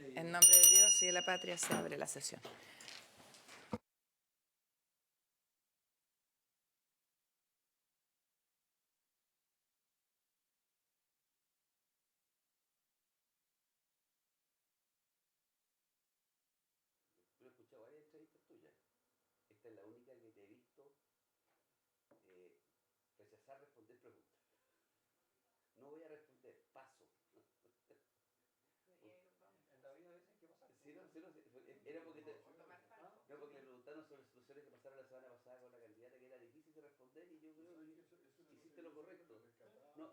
En nombre de Dios y de la patria se abre la sesión. Yo he escuchado varias entrevistas tuyas. Esta es la única que te he visto rechazar responder preguntas. No voy a responder, paso. En la vida a veces hay que pasar. Sí, no, sí, no, sí. Era porque no, porque le preguntaron sobre situaciones que pasaron la semana pasada con la candidata que era difícil de responder y yo creo que hiciste lo correcto. No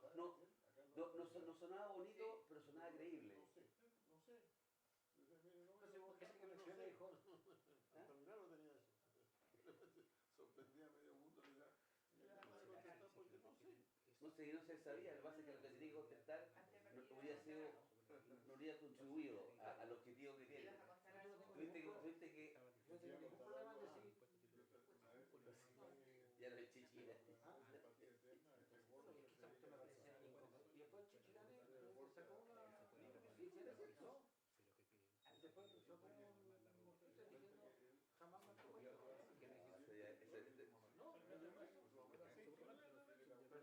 sonaba bonito, pero sonaba creíble. No sé. Ese que menciona dijo. Hasta Milagro tenía eso. Sorprendía a medio mundo. Ya no voy a contestar porque no sé. No sé, no se sabía. Lo que pasa es que lo que tenía que contestar no hubiera sido, no hubiera contribuido al objetivo que tiene. Tuviste que. Yo no tengo ningún problema en decir. Ya lo es chichira. Bueno, es que esa cuestión me parece ser incongruente. Y después Chichirane sacó una. Sí, sí, era cierto. Después sacó un Twitter diciendo jamás me han propuesto. No, pero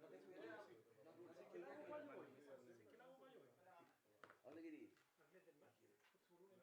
no tengo idea. No sé qué lado para yo voy. ¿A dónde quería ir? ¿De qué se trata eso, Legal?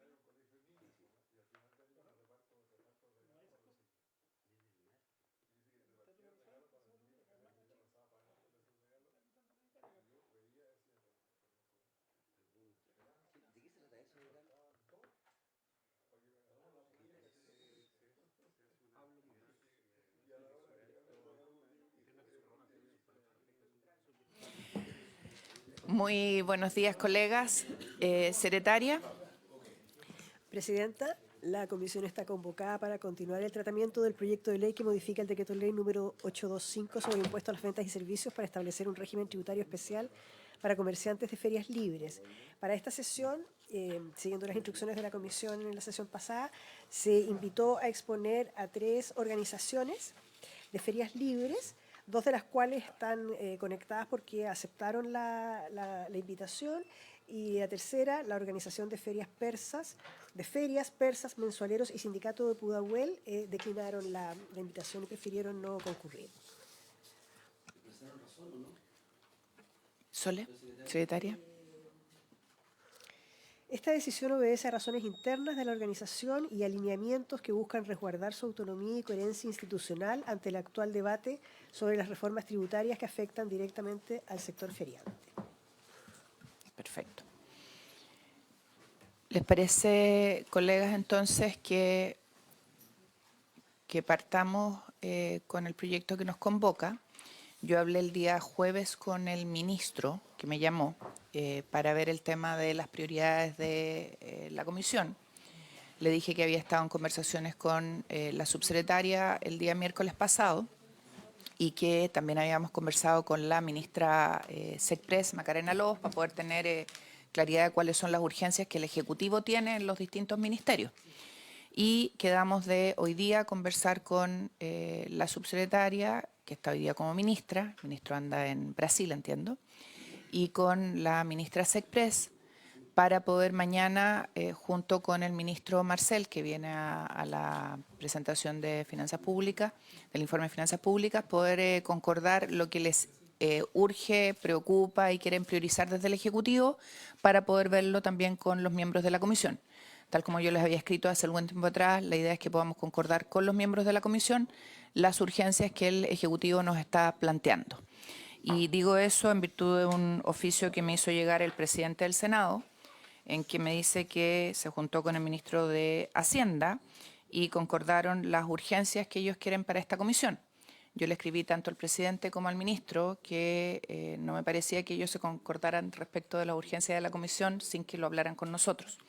Muy buenos días, colegas. Secretaria. Presidenta, la comisión está convocada para continuar el tratamiento del proyecto de ley que modifica el decreto ley número 825 sobre impuestos a las ventas y servicios para establecer un régimen tributario especial para comerciantes de ferias libres. Para esta sesión, siguiendo las instrucciones de la comisión en la sesión pasada, se invitó a exponer a 3 organizaciones de ferias libres, 2 de las cuales están conectadas porque aceptaron la invitación, y la tercera, la Organización de Ferias Persas, Mensualeros y Sindicato de Pudahuel, declinaron la invitación y prefirieron no concurrir. Sole, secretaria. Esta decisión obedece a razones internas de la organización y alineamientos que buscan resguardar su autonomía y coherencia institucional ante el actual debate sobre las reformas tributarias que afectan directamente al sector feriante. Perfecto. ¿Les parece, colegas, entonces que partamos con el proyecto que nos convoca? Yo hablé el día jueves con el ministro que me llamó para ver el tema de las prioridades de la comisión. Le dije que había estado en conversaciones con la subsecretaria el día miércoles pasado y que también habíamos conversado con la ministra SECPRES, Macarena Lobos, para poder tener claridad de cuáles son las urgencias que el Ejecutivo tiene en los distintos ministerios. Y quedamos de hoy día conversar con la subsecretaria, que está hoy día como ministra, el ministro anda en Brasil, entiendo, y con la ministra SECPRES, para poder mañana, junto con el ministro Marcel, que viene a la presentación de finanzas públicas, del informe de finanzas públicas, poder concordar lo que les urge, preocupa y quieren priorizar desde el Ejecutivo, para poder verlo también con los miembros de la comisión. Tal como yo les había escrito hace algún tiempo atrás, la idea es que podamos concordar con los miembros de la comisión las urgencias que el Ejecutivo nos está planteando. Y digo eso en virtud de un oficio que me hizo llegar el presidente del Senado, en que me dice que se juntó con el ministro de Hacienda y concordaron las urgencias que ellos quieren para esta comisión. Yo le escribí tanto al presidente como al ministro que no me parecía que ellos se concordaran respecto de la urgencia de la comisión sin que lo hablaran con nosotros.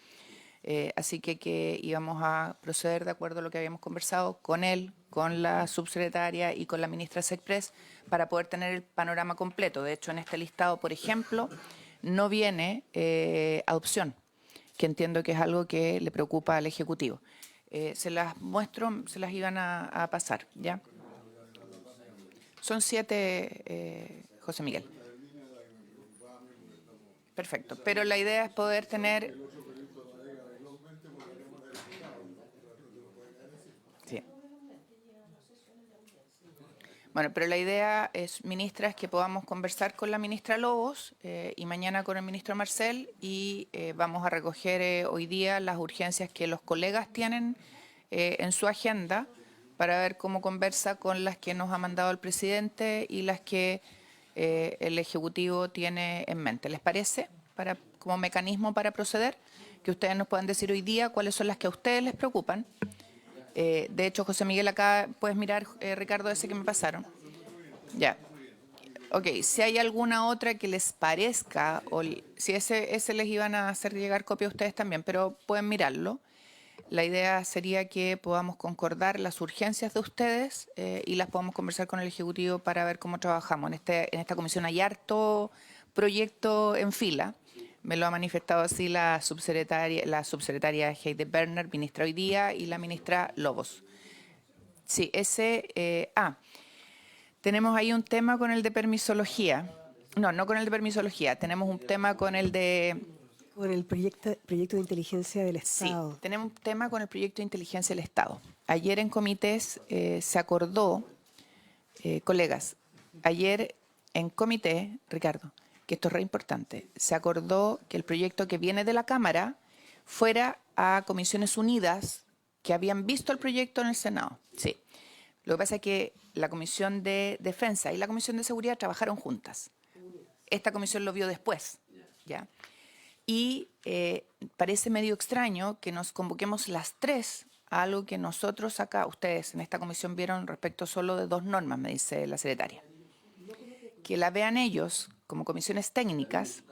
Así que íbamos a proceder de acuerdo a lo que habíamos conversado con él, con la subsecretaria y con la ministra SECPRES para poder tener el panorama completo. De hecho, en este listado, por ejemplo, no viene adopción, que entiendo que es algo que le preocupa al Ejecutivo. Se las muestro, se las iban a pasar, ¿ya? Son 7, José Miguel. Perfecto, pero la idea es poder tener... Bueno, pero la idea es, ministra, es que podamos conversar con la ministra Lobos y mañana con el ministro Marcel y vamos a recoger hoy día las urgencias que los colegas tienen en su agenda para ver cómo conversa con las que nos ha mandado el presidente y las que el Ejecutivo tiene en mente. ¿Les parece? Como mecanismo para proceder, que ustedes nos puedan decir hoy día cuáles son las que a ustedes les preocupan. De hecho, José Miguel, acá puedes mirar, Ricardo, ese que me pasaron. Ya. Ok, si hay alguna otra que les parezca, o si ese les iban a hacer llegar copia a ustedes también, pero pueden mirarlo. La idea sería que podamos concordar las urgencias de ustedes y las podamos conversar con el Ejecutivo para ver cómo trabajamos. En esta comisión hay harto proyecto en fila. Me lo ha manifestado así la subsecretaria Heide Berner, ministra hoy día, y la ministra Lobos. Sí, tenemos ahí un tema con el de permisología. No con el de permisología. Tenemos un tema con el de... Con el proyecto de inteligencia del Sí, Estado. tenemos un tema con el proyecto de inteligencia del Estado. Ayer en comités se acordó, colegas, ayer en comité, Ricardo, que esto es re importante, se acordó que el proyecto que viene de la Cámara fuera a Comisiones Unidas que habían visto el proyecto en el Senado. Sí. Lo que pasa es que la Comisión de Defensa y la Comisión de Seguridad trabajaron juntas. Esta comisión lo vio después, ¿ya? Y parece medio extraño que nos convoquemos las tres a algo que nosotros acá, ustedes en esta comisión vieron respecto solo de 2 normas, me dice la secretaria. Que la vean ellos como comisiones técnicas,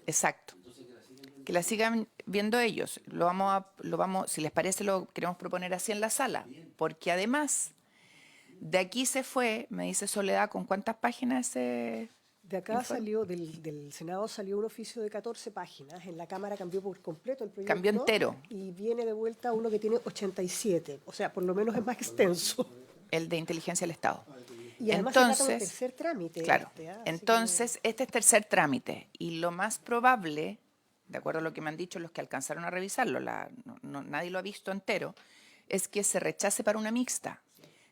exacto, que la sigan viendo ellos. Si les parece, lo queremos proponer así en la sala, porque además de aquí se fue, me dice Soledad, ¿con cuántas páginas ese? De acá salió, del Senado salió un oficio de 14 páginas, en la Cámara cambió por completo el proyecto. Cambió entero. Y viene de vuelta uno que tiene 87, o sea, por lo menos es más extenso. El de inteligencia del Estado. Y además se trata de un tercer trámite. Claro, entonces este es tercer trámite y lo más probable, de acuerdo a lo que me han dicho los que alcanzaron a revisarlo, nadie lo ha visto entero, es que se rechace para una mixta.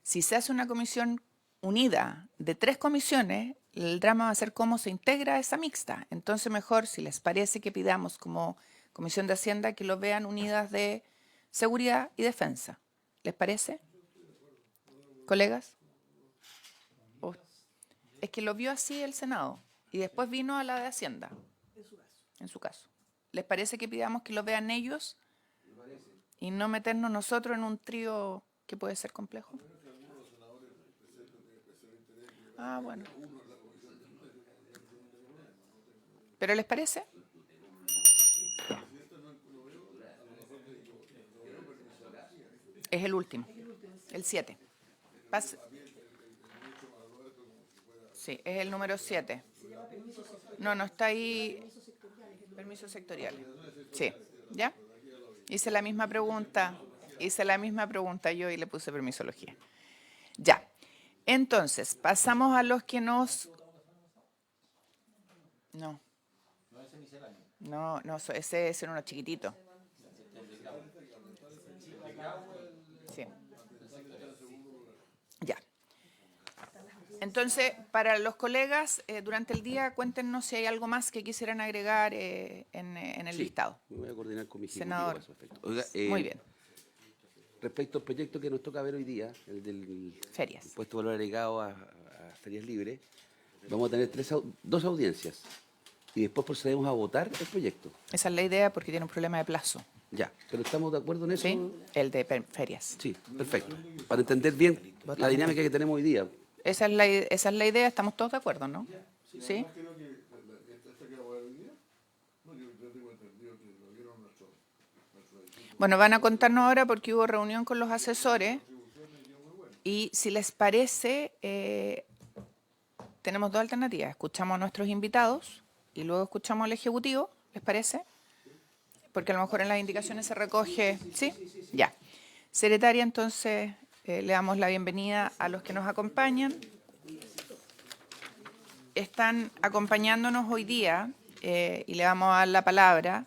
Si se hace una comisión unida de 3 comisiones, el drama va a ser cómo se integra esa mixta. Entonces mejor, si les parece, que pidamos como Comisión de Hacienda que lo vean unidas de Seguridad y Defensa. ¿Les parece? ¿Colegas? Es que lo vio así el Senado y después vino a la de Hacienda. En su caso. ¿Les parece que pidamos que lo vean ellos y no meternos nosotros en un trío que puede ser complejo? Ah, bueno. ¿Pero les parece? Es el último, el 7. Sí, es el número 7. No está ahí. Permisos sectoriales. Sí, ¿ya? Hice la misma pregunta yo y le puse permisología. Ya. Entonces, pasamos a los que nos... No, ese es uno chiquitito. Sí. Ya. Entonces, para los colegas, durante el día, cuéntenos si hay algo más que quisieran agregar en el listado. Me voy a coordinar con mi ejecutivo. Senador. A ese respecto. Oiga, Muy bien. Respecto al proyecto que nos toca ver hoy día, el del Ferias. impuesto de valor agregado a ferias libres, vamos a tener 2 audiencias y después procedemos a votar el proyecto. Esa es la idea porque tiene un problema de plazo. Ya, pero ¿estamos de acuerdo en eso? ¿Sí? El de ferias. Sí, perfecto. Para entender bien la dinámica que tenemos hoy día. Esa es la idea, estamos todos de acuerdo, ¿no? ¿Sí? Bueno, van a contarnos ahora porque hubo reunión con los asesores y si les parece, tenemos 2 alternativas. Escuchamos a nuestros invitados y luego escuchamos al Ejecutivo, ¿les parece? Porque a lo mejor en las indicaciones se recoge... ¿Sí? Ya. Secretaria, entonces le damos la bienvenida a los que nos acompañan. Están acompañándonos hoy día y le vamos a dar la palabra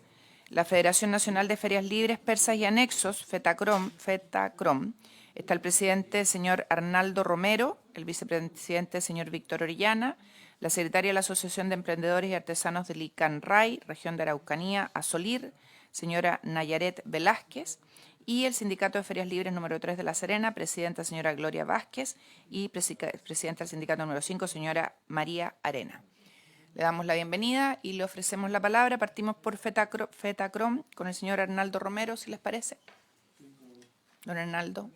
la Federación Nacional de Ferias Libres, Persas y Anexos, FETACROM. Está el presidente, señor Arnaldo Romero, el vicepresidente, señor Víctor Orellana, la secretaria de la Asociación de Emprendedores y Artesanos del ICANRAI, región de Araucanía, Asolir, señora Nayaret Velázquez, y el Sindicato de Ferias Libres número 3 de La Serena, presidenta señora Gloria Vázquez, y presidenta del Sindicato número 5, señora María Arena. Le damos la bienvenida y le ofrecemos la palabra. Partimos por FETACROM con el señor Arnaldo Romero, si les parece. Don Arnaldo.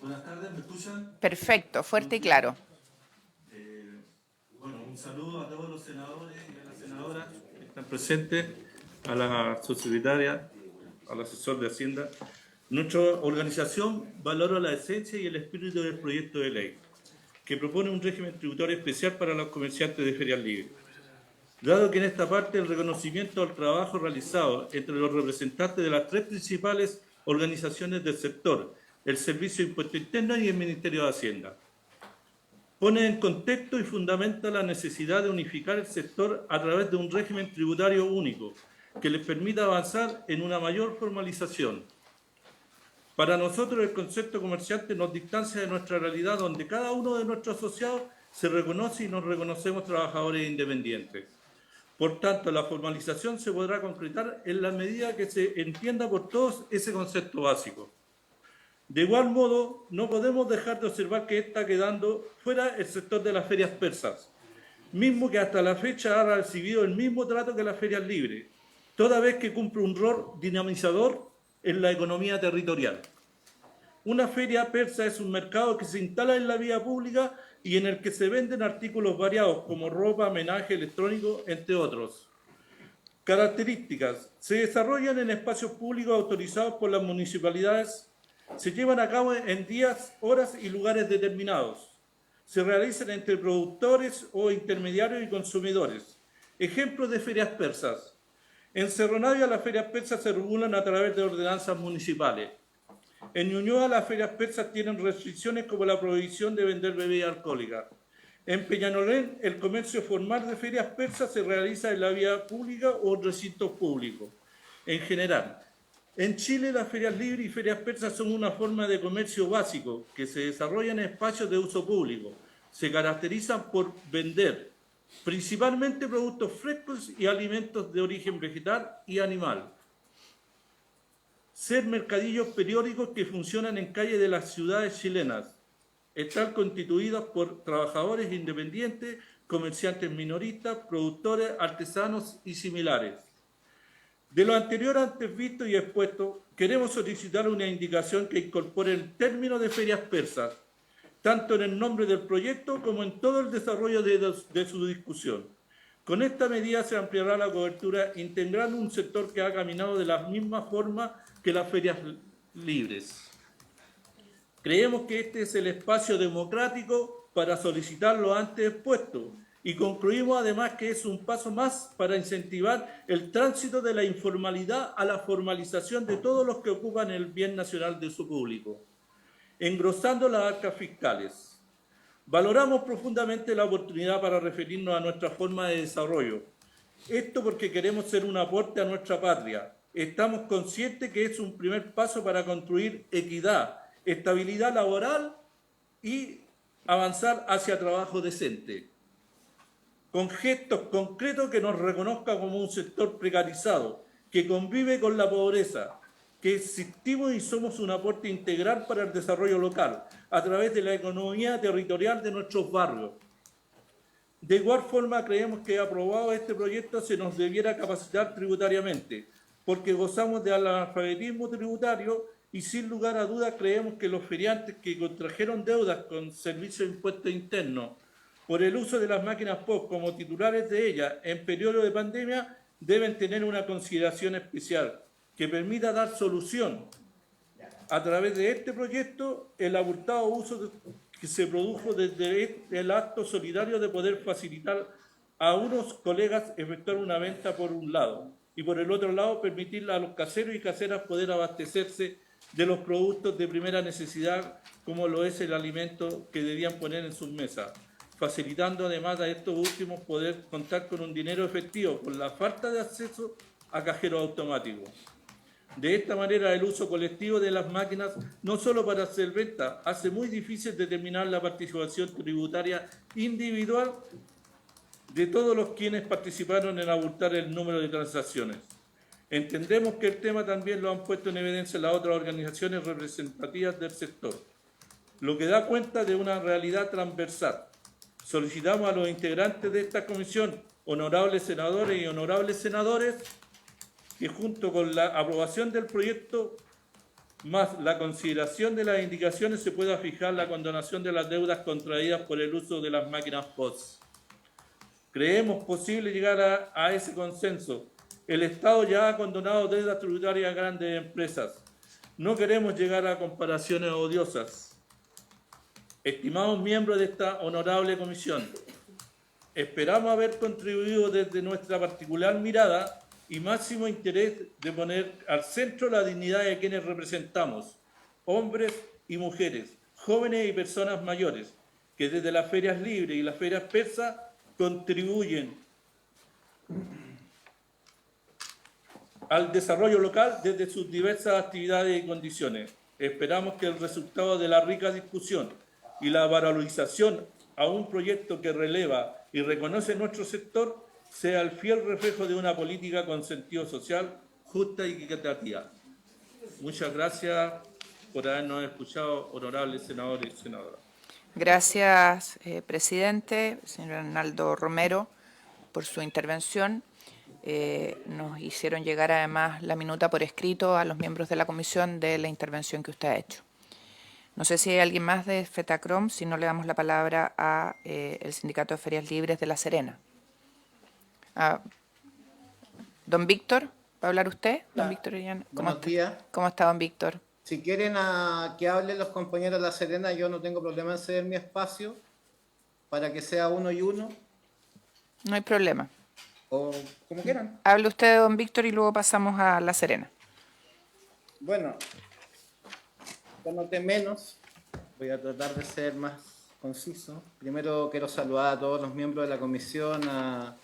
Buenas tardes, ¿me escuchan? Perfecto, fuerte y claro. Bueno, un saludo a todos los senadores y a las senadoras que están presentes, a la subsecretaria, al asesor de Hacienda. Nuestra organización valora la esencia y el espíritu del proyecto de ley, que propone un régimen tributario especial para los comerciantes de ferias libres. Dado que en esta parte el reconocimiento al trabajo realizado entre los representantes de las tres principales organizaciones del sector, el Servicio de Impuesto Interno y el Ministerio de Hacienda, pone en contexto y fundamenta la necesidad de unificar el sector a través de un régimen tributario único que les permita avanzar en una mayor formalización. Para nosotros el concepto comerciante nos distancia de nuestra realidad, donde cada uno de nuestros asociados se reconoce y nos reconocemos trabajadores independientes. Por tanto, la formalización se podrá concretar en la medida que se entienda por todos ese concepto básico. De igual modo, no podemos dejar de observar que está quedando fuera el sector de las ferias persas, mismo que hasta la fecha ha recibido el mismo trato que las ferias libres, toda vez que cumple un rol dinamizador en la economía territorial. Una feria persa es un mercado que se instala en la vía pública y en el que se venden artículos variados como ropa, menaje electrónico, entre otros. Características: se desarrollan en espacios públicos autorizados por las municipalidades, se llevan a cabo en días, horas y lugares determinados, se realizan entre productores o intermediarios y consumidores. Ejemplos de ferias persas: en Cerro Navia las ferias persas se regulan a través de ordenanzas municipales. En Ñuñoa las ferias persas tienen restricciones como la prohibición de vender bebidas alcohólicas. En Peñalolén el comercio formal de ferias persas se realiza en la vía pública o en recintos públicos. En general, en Chile las ferias libres y ferias persas son una forma de comercio básico que se desarrolla en espacios de uso público. Se caracterizan por vender principalmente productos frescos y alimentos de origen vegetal y animal. Ser mercadillos periódicos que funcionan en calles de las ciudades chilenas. Están constituidos por trabajadores independientes, comerciantes minoristas, productores, artesanos y similares. De lo anterior antes visto y expuesto, queremos solicitar una indicación que incorpore el término de ferias persas, tanto en el nombre del proyecto como en todo el desarrollo de su discusión. Con esta medida se ampliará la cobertura integrando un sector que ha caminado de la misma forma que las ferias libres. Creemos que este es el espacio democrático para solicitar lo antes expuesto y concluimos además que es un paso más para incentivar el tránsito de la informalidad a la formalización de todos los que ocupan el bien nacional de su público, engrosando las arcas fiscales. Valoramos profundamente la oportunidad para referirnos a nuestra forma de desarrollo. Esto porque queremos ser un aporte a nuestra patria. Estamos conscientes que es un primer paso para construir equidad, estabilidad laboral y avanzar hacia trabajo decente, con gestos concretos que nos reconozca como un sector precarizado, que convive con la pobreza, que existimos y somos un aporte integral para el desarrollo local, a través de la economía territorial de nuestros barrios. De igual forma, creemos que aprobado este proyecto se nos debiera capacitar tributariamente, porque gozamos de analfabetismo tributario y sin lugar a dudas creemos que los feriantes que contrajeron deudas con Servicio de Impuesto Interno por el uso de las máquinas POS como titulares de ellas en periodo de pandemia deben tener una consideración especial que permita dar solución a través de este proyecto el abultado uso que se produjo desde el acto solidario de poder facilitar a unos colegas efectuar una venta por un lado y por el otro lado permitirle a los caseros y caseras poder abastecerse de los productos de primera necesidad como lo es el alimento que debían poner en sus mesas, facilitando además a estos últimos poder contar con un dinero efectivo por la falta de acceso a cajeros automáticos. De esta manera, el uso colectivo de las máquinas, no solo para hacer venta, hace muy difícil determinar la participación tributaria individual de todos los quienes participaron en abultar el número de transacciones. Entendemos que el tema también lo han puesto en evidencia las otras organizaciones representativas del sector, lo que da cuenta de una realidad transversal. Solicitamos a los integrantes de esta comisión, honorables senadores y honorables senadores, que junto con la aprobación del proyecto más la consideración de las indicaciones se pueda fijar la condonación de las deudas contraídas por el uso de las máquinas POS. Creemos posible llegar a ese consenso. El Estado ya ha condonado deudas tributarias a grandes empresas. No queremos llegar a comparaciones odiosas. Estimados miembros de esta honorable comisión, esperamos haber contribuido desde nuestra particular mirada y máximo interés de poner al centro la dignidad de quienes representamos, hombres y mujeres, jóvenes y personas mayores, que desde las ferias libres y las ferias persas contribuyen al desarrollo local desde sus diversas actividades y condiciones. Esperamos que el resultado de la rica discusión y la valorización a un proyecto que releva y reconoce nuestro sector sea el fiel reflejo de una política con sentido social, justa y equitativa. Muchas gracias por habernos escuchado, honorables senadores y senadoras. Gracias, presidente, señor Arnaldo Romero, por su intervención. Nos hicieron llegar además la minuta por escrito a los miembros de la comisión de la intervención que usted ha hecho. No sé si hay alguien más de FETACROM, si no le damos la palabra a el Sindicato de Ferias Libres de La Serena. Don Víctor, ¿va a hablar usted? Don Víctor Orellana. Buenos días. ¿Cómo está, don Víctor? Si quieren que hablen los compañeros de La Serena, yo no tengo problema en ceder mi espacio para que sea uno y uno. No hay problema. O como quieran. Hable usted, don Víctor, y luego pasamos a La Serena. Bueno, ya noté menos. Voy a tratar de ser más conciso. Primero quiero saludar a todos los miembros de la comisión, a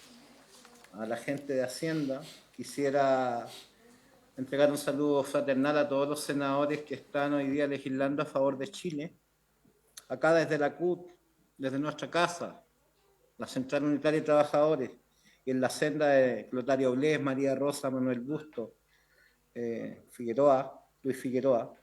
la gente de Hacienda. Quisiera entregar un saludo fraternal a todos los senadores que están hoy día legislando a favor de Chile. Acá desde la CUT, desde nuestra casa, la Central Unitaria de Trabajadores, y en la senda de Clotario Blés, María Rosa, Manuel Busto, Luis Figueroa,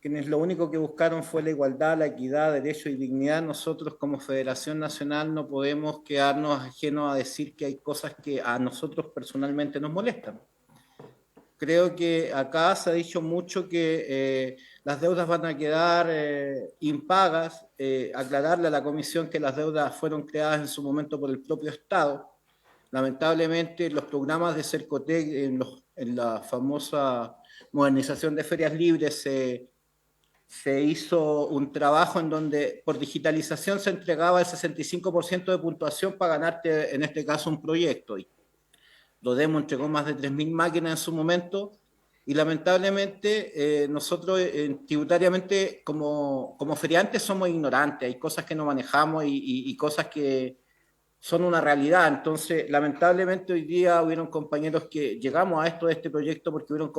quienes lo único que buscaron fue la igualdad, la equidad, derecho y dignidad. Nosotros como Federación Nacional no podemos quedarnos ajenos a decir que hay cosas que a nosotros personalmente nos molestan. Creo que acá se ha dicho mucho que las deudas van a quedar impagas. Aclararle a la comisión que las deudas fueron creadas en su momento por el propio Estado. Lamentablemente, los programas de Cercotec, en la famosa modernización de ferias libres, se hizo un trabajo en donde por digitalización se entregaba el 65% de puntuación para ganarte, en este caso, un proyecto. Y Dodemo entregó más de 3.000 máquinas en su momento y lamentablemente nosotros tributariamente como feriantes somos ignorantes, hay cosas que no manejamos y cosas que son una realidad. Entonces, lamentablemente hoy día hubieron compañeros que llegamos a este proyecto porque hubieron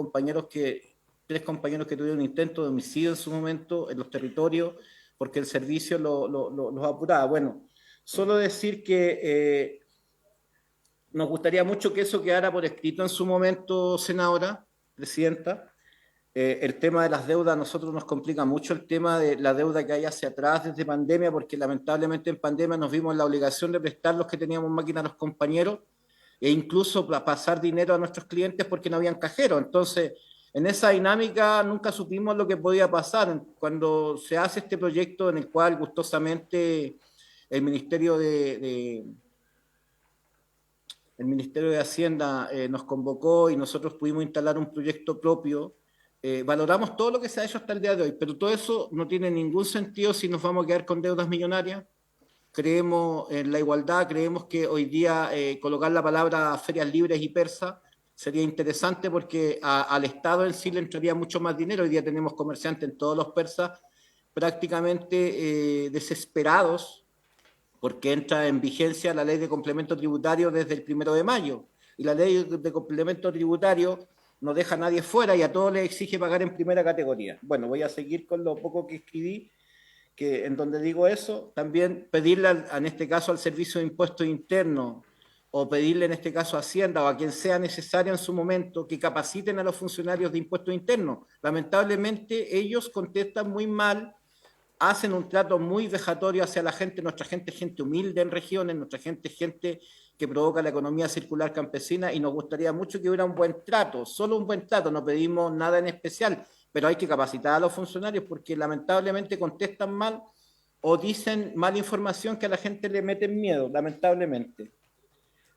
tres compañeros que tuvieron un intento de homicidio en su momento en los territorios porque el servicio los apuraba. Bueno, solo decir que nos gustaría mucho que eso quedara por escrito en su momento, senadora, presidenta. El tema de las deudas a nosotros nos complica mucho el tema de la deuda que hay hacia atrás desde pandemia, porque lamentablemente en pandemia nos vimos en la obligación de prestar los que teníamos máquinas a los compañeros e incluso pasar dinero a nuestros clientes porque no habían cajero. Entonces, en esa dinámica nunca supimos lo que podía pasar. Cuando se hace este proyecto en el cual gustosamente el Ministerio de Hacienda nos convocó y nosotros pudimos instalar un proyecto propio, valoramos todo lo que se ha hecho hasta el día de hoy, pero todo eso no tiene ningún sentido si nos vamos a quedar con deudas millonarias. Creemos en la igualdad, creemos que hoy día colocar la palabra ferias libres y persas sería interesante porque al Estado en sí le entraría mucho más dinero. Hoy día tenemos comerciantes en todos los persas prácticamente desesperados porque entra en vigencia la ley de complemento tributario desde el 1 de mayo. Y la ley de complemento tributario no deja a nadie fuera y a todos les exige pagar en primera categoría. Bueno, voy a seguir con lo poco que escribí, que en donde digo eso, también pedirle en este caso al Servicio de Impuestos Internos o pedirle en este caso a Hacienda o a quien sea necesario en su momento que capaciten a los funcionarios de impuestos internos. Lamentablemente ellos contestan muy mal, hacen un trato muy vejatorio hacia la gente, nuestra gente es gente humilde en regiones, nuestra gente es gente que provoca la economía circular campesina y nos gustaría mucho que hubiera un buen trato, solo un buen trato, no pedimos nada en especial, pero hay que capacitar a los funcionarios porque lamentablemente contestan mal o dicen mala información que a la gente le meten miedo, lamentablemente.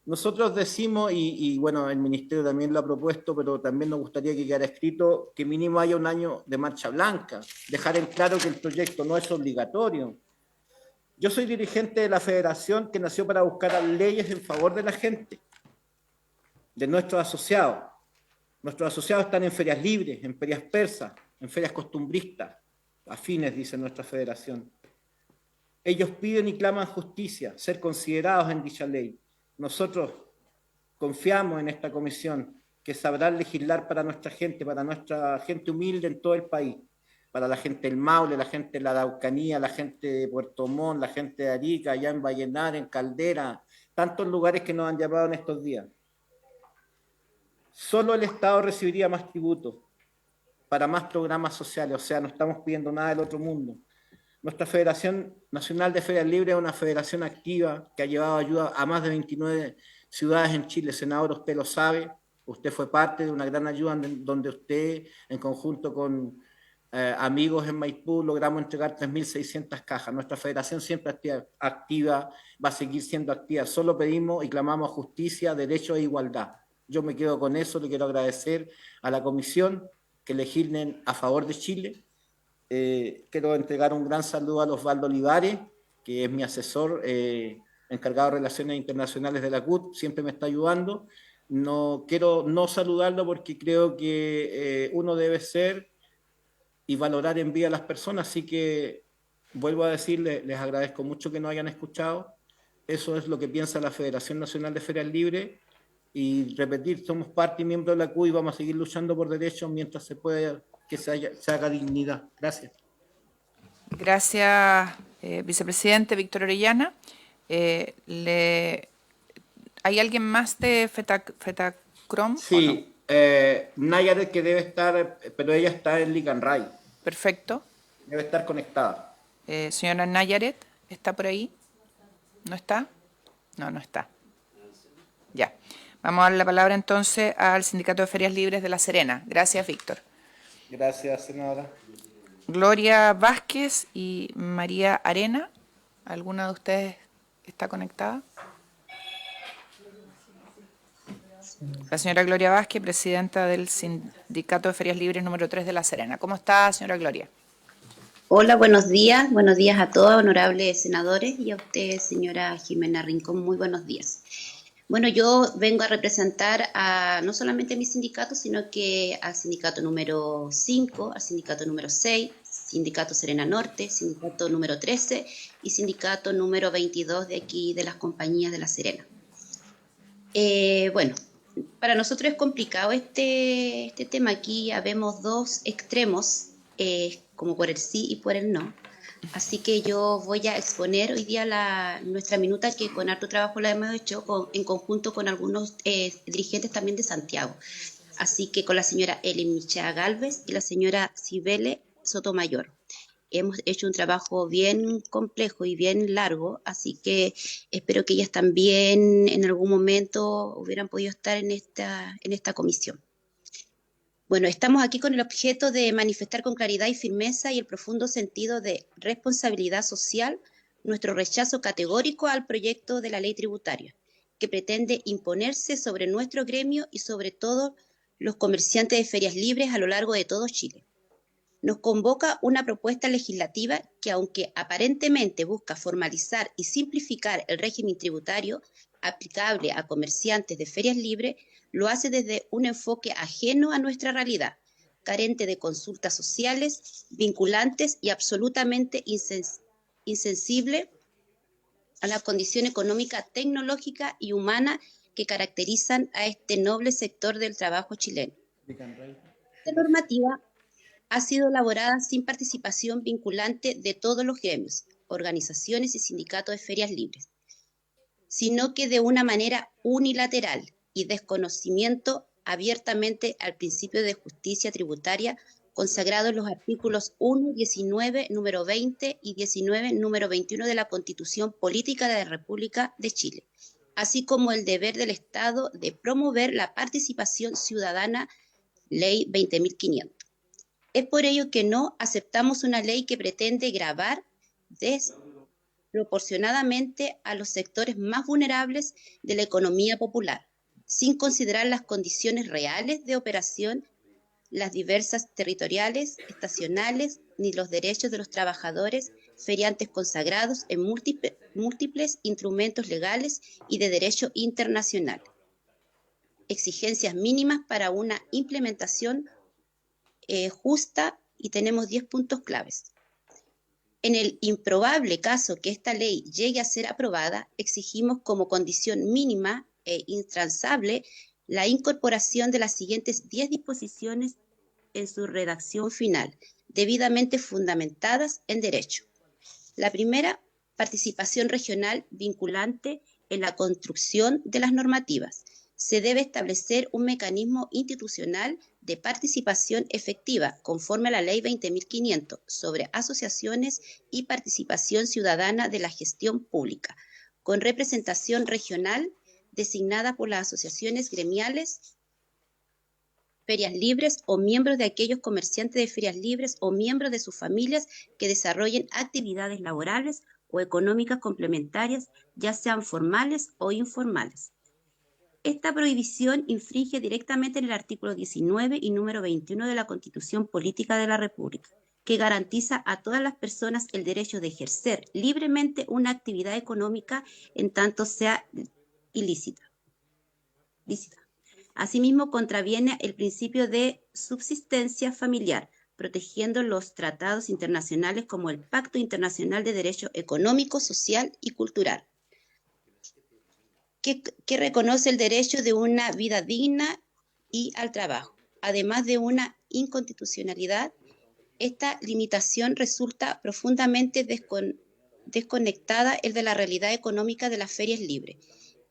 Nosotros decimos, y bueno, el Ministerio también lo ha propuesto, pero también nos gustaría que quedara escrito que mínimo haya un año de marcha blanca, dejar en claro que el proyecto no es obligatorio. Yo soy dirigente de la federación que nació para buscar leyes en favor de la gente, de nuestros asociados. Nuestros asociados están en ferias libres, en ferias persas, en ferias costumbristas, afines, dice nuestra federación. Ellos piden y claman justicia, ser considerados en dicha ley. Nosotros confiamos en esta comisión que sabrá legislar para nuestra gente humilde en todo el país, para la gente del Maule, la gente de la Araucanía, la gente de Puerto Montt, la gente de Arica, allá en Vallenar, en Caldera, tantos lugares que nos han llamado en estos días. Solo el Estado recibiría más tributos para más programas sociales, o sea, no estamos pidiendo nada del otro mundo. Nuestra Federación Nacional de Ferias Libres es una federación activa que ha llevado ayuda a más de 29 ciudades en Chile. Senador, usted lo sabe, usted fue parte de una gran ayuda donde usted, en conjunto con amigos en Maipú, logramos entregar 3.600 cajas. Nuestra federación siempre activa, va a seguir siendo activa. Solo pedimos y clamamos justicia, derecho e igualdad. Yo me quedo con eso, le quiero agradecer a la comisión que legislen a favor de Chile. Quiero entregar un gran saludo a Osvaldo Olivares, que es mi asesor encargado de Relaciones Internacionales de la CUT, siempre me está ayudando. No quiero no saludarlo porque creo que uno debe ser y valorar en vida a las personas, así que vuelvo a decirles, les agradezco mucho que nos hayan escuchado. Eso es lo que piensa la Federación Nacional de Ferias Libres y repetir, somos parte y miembro de la CUT y vamos a seguir luchando por derechos mientras se pueda que se haga dignidad. Gracias. Gracias, vicepresidente Víctor Orellana. ¿Hay alguien más de Fetacrom? Sí, Nayaret que debe estar, pero ella está en Licanray. Perfecto. Debe estar conectada. Señora Nayaret, ¿está por ahí? ¿No está? No, no está. Ya. Vamos a dar la palabra entonces al Sindicato de Ferias Libres de La Serena. Gracias, Víctor. Gracias, senadora. Gloria Vázquez y María Arena. ¿Alguna de ustedes está conectada? La señora Gloria Vázquez, presidenta del Sindicato de Ferias Libres número 3 de La Serena. ¿Cómo está, señora Gloria? Hola, buenos días a todos, honorables senadores, y a usted, señora Jimena Rincón, muy buenos días. Bueno, yo vengo a representar no solamente a mi sindicato, sino que al sindicato número 5, al sindicato número 6, sindicato Serena Norte, sindicato número 13 y sindicato número 22 de aquí de las compañías de La Serena. Bueno, para nosotros es complicado este tema. Aquí habemos dos extremos, como por el sí y por el no. Así que yo voy a exponer hoy día nuestra minuta que con harto trabajo la hemos hecho en conjunto con algunos dirigentes también de Santiago. Así que con la señora Ellen Michea Galvez y la señora Cibele Sotomayor. Hemos hecho un trabajo bien complejo y bien largo, así que espero que ellas también en algún momento hubieran podido estar en esta comisión. Bueno, estamos aquí con el objeto de manifestar con claridad y firmeza y el profundo sentido de responsabilidad social nuestro rechazo categórico al proyecto de la ley tributaria, que pretende imponerse sobre nuestro gremio y sobre todo los comerciantes de ferias libres a lo largo de todo Chile. Nos convoca una propuesta legislativa que, aunque aparentemente busca formalizar y simplificar el régimen tributario aplicable a comerciantes de ferias libres, lo hace desde un enfoque ajeno a nuestra realidad, carente de consultas sociales, vinculantes y absolutamente insensible a la condición económica, tecnológica y humana que caracterizan a este noble sector del trabajo chileno. Esta normativa ha sido elaborada sin participación vinculante de todos los gremios, organizaciones y sindicatos de ferias libres, sino que de una manera unilateral y desconocimiento abiertamente al principio de justicia tributaria consagrado en los artículos 1, 19, número 20 y 19, número 21 de la Constitución Política de la República de Chile, así como el deber del Estado de promover la participación ciudadana, Ley 20.500. Es por ello que no aceptamos una ley que pretende gravar desproporcionadamente a los sectores más vulnerables de la economía popular, sin considerar las condiciones reales de operación, las diversas territoriales, estacionales, ni los derechos de los trabajadores feriantes consagrados en múltiples instrumentos legales y de derecho internacional. Exigencias mínimas para una implementación justa, y tenemos 10 puntos claves. En el improbable caso que esta ley llegue a ser aprobada, exigimos como condición mínima e intransable la incorporación de las siguientes 10 disposiciones en su redacción final, debidamente fundamentadas en derecho. La primera, participación regional vinculante en la construcción de las normativas. Se debe establecer un mecanismo institucional de participación efectiva conforme a la Ley 20.500 sobre asociaciones y participación ciudadana de la gestión pública, con representación regional designada por las asociaciones gremiales, ferias libres o miembros de aquellos comerciantes de ferias libres o miembros de sus familias que desarrollen actividades laborales o económicas complementarias, ya sean formales o informales. Esta prohibición infringe directamente en el artículo 19 y número 21 de la Constitución Política de la República, que garantiza a todas las personas el derecho de ejercer libremente una actividad económica en tanto sea ilícita. Asimismo, contraviene el principio de subsistencia familiar, protegiendo los tratados internacionales como el Pacto Internacional de Derecho Económico, Social y Cultural, que reconoce el derecho de una vida digna y al trabajo. Además de una inconstitucionalidad, esta limitación resulta profundamente desconectada de la realidad económica de las ferias libres.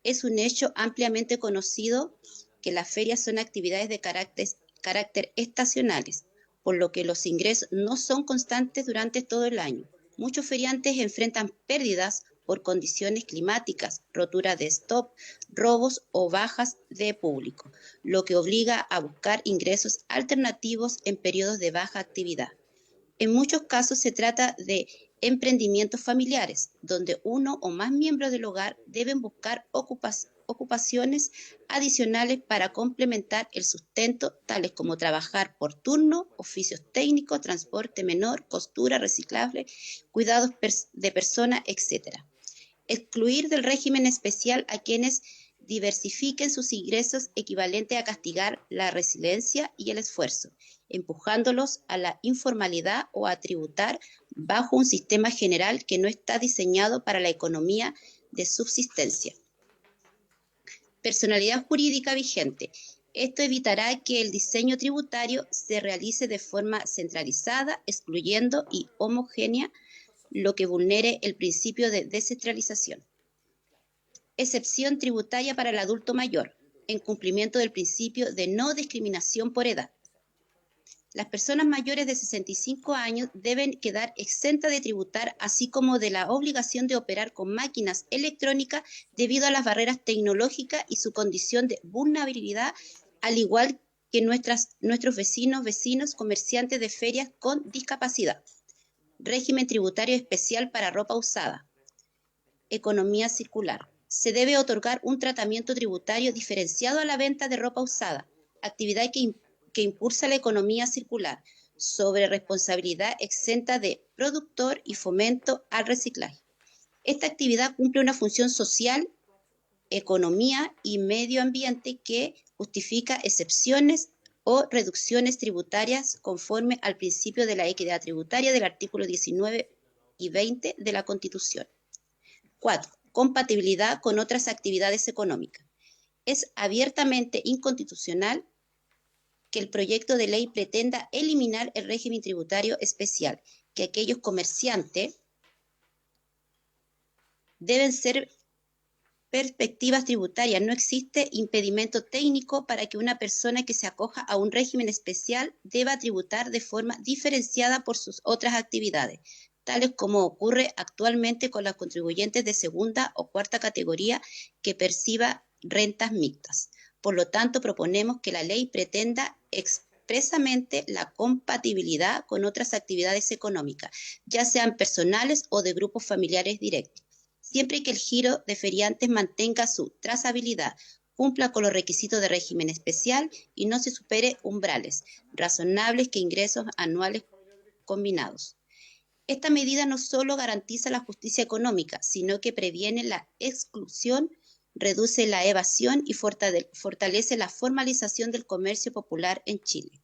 Es un hecho ampliamente conocido que las ferias son actividades de carácter estacionales, por lo que los ingresos no son constantes durante todo el año. Muchos feriantes enfrentan pérdidas por condiciones climáticas, rotura de stock, robos o bajas de público, lo que obliga a buscar ingresos alternativos en periodos de baja actividad. En muchos casos se trata de emprendimientos familiares, donde uno o más miembros del hogar deben buscar ocupaciones adicionales para complementar el sustento, tales como trabajar por turno, oficios técnicos, transporte menor, costura, reciclaje, cuidados de personas, etc. Excluir del régimen especial a quienes diversifiquen sus ingresos equivalente a castigar la resiliencia y el esfuerzo, empujándolos a la informalidad o a tributar bajo un sistema general que no está diseñado para la economía de subsistencia. Personalidad jurídica vigente. Esto evitará que el diseño tributario se realice de forma centralizada, excluyendo y homogénea, lo que vulnere el principio de descentralización. Excepción tributaria para el adulto mayor, en cumplimiento del principio de no discriminación por edad. Las personas mayores de 65 años deben quedar exentas de tributar, así como de la obligación de operar con máquinas electrónicas debido a las barreras tecnológicas y su condición de vulnerabilidad, al igual que nuestros vecinos comerciantes de ferias con discapacidad. Régimen tributario especial para ropa usada. Economía circular. Se debe otorgar un tratamiento tributario diferenciado a la venta de ropa usada, actividad que impulsa la economía circular, sobre responsabilidad exenta de productor y fomento al reciclaje. Esta actividad cumple una función social, economía y medio ambiente que justifica excepciones o reducciones tributarias conforme al principio de la equidad tributaria del artículo 19 y 20 de la Constitución. 4. Compatibilidad con otras actividades económicas. Es abiertamente inconstitucional que el proyecto de ley pretenda eliminar el régimen tributario especial, que aquellos comerciantes deben ser perspectivas tributarias. No existe impedimento técnico para que una persona que se acoja a un régimen especial deba tributar de forma diferenciada por sus otras actividades, tales como ocurre actualmente con los contribuyentes de segunda o cuarta categoría que perciba rentas mixtas. Por lo tanto, proponemos que la ley pretenda expresamente la compatibilidad con otras actividades económicas, ya sean personales o de grupos familiares directos, siempre que el giro de feriantes mantenga su trazabilidad, cumpla con los requisitos de régimen especial y no se supere umbrales razonables que ingresos anuales combinados. Esta medida no solo garantiza la justicia económica, sino que previene la exclusión, reduce la evasión y fortalece la formalización del comercio popular en Chile.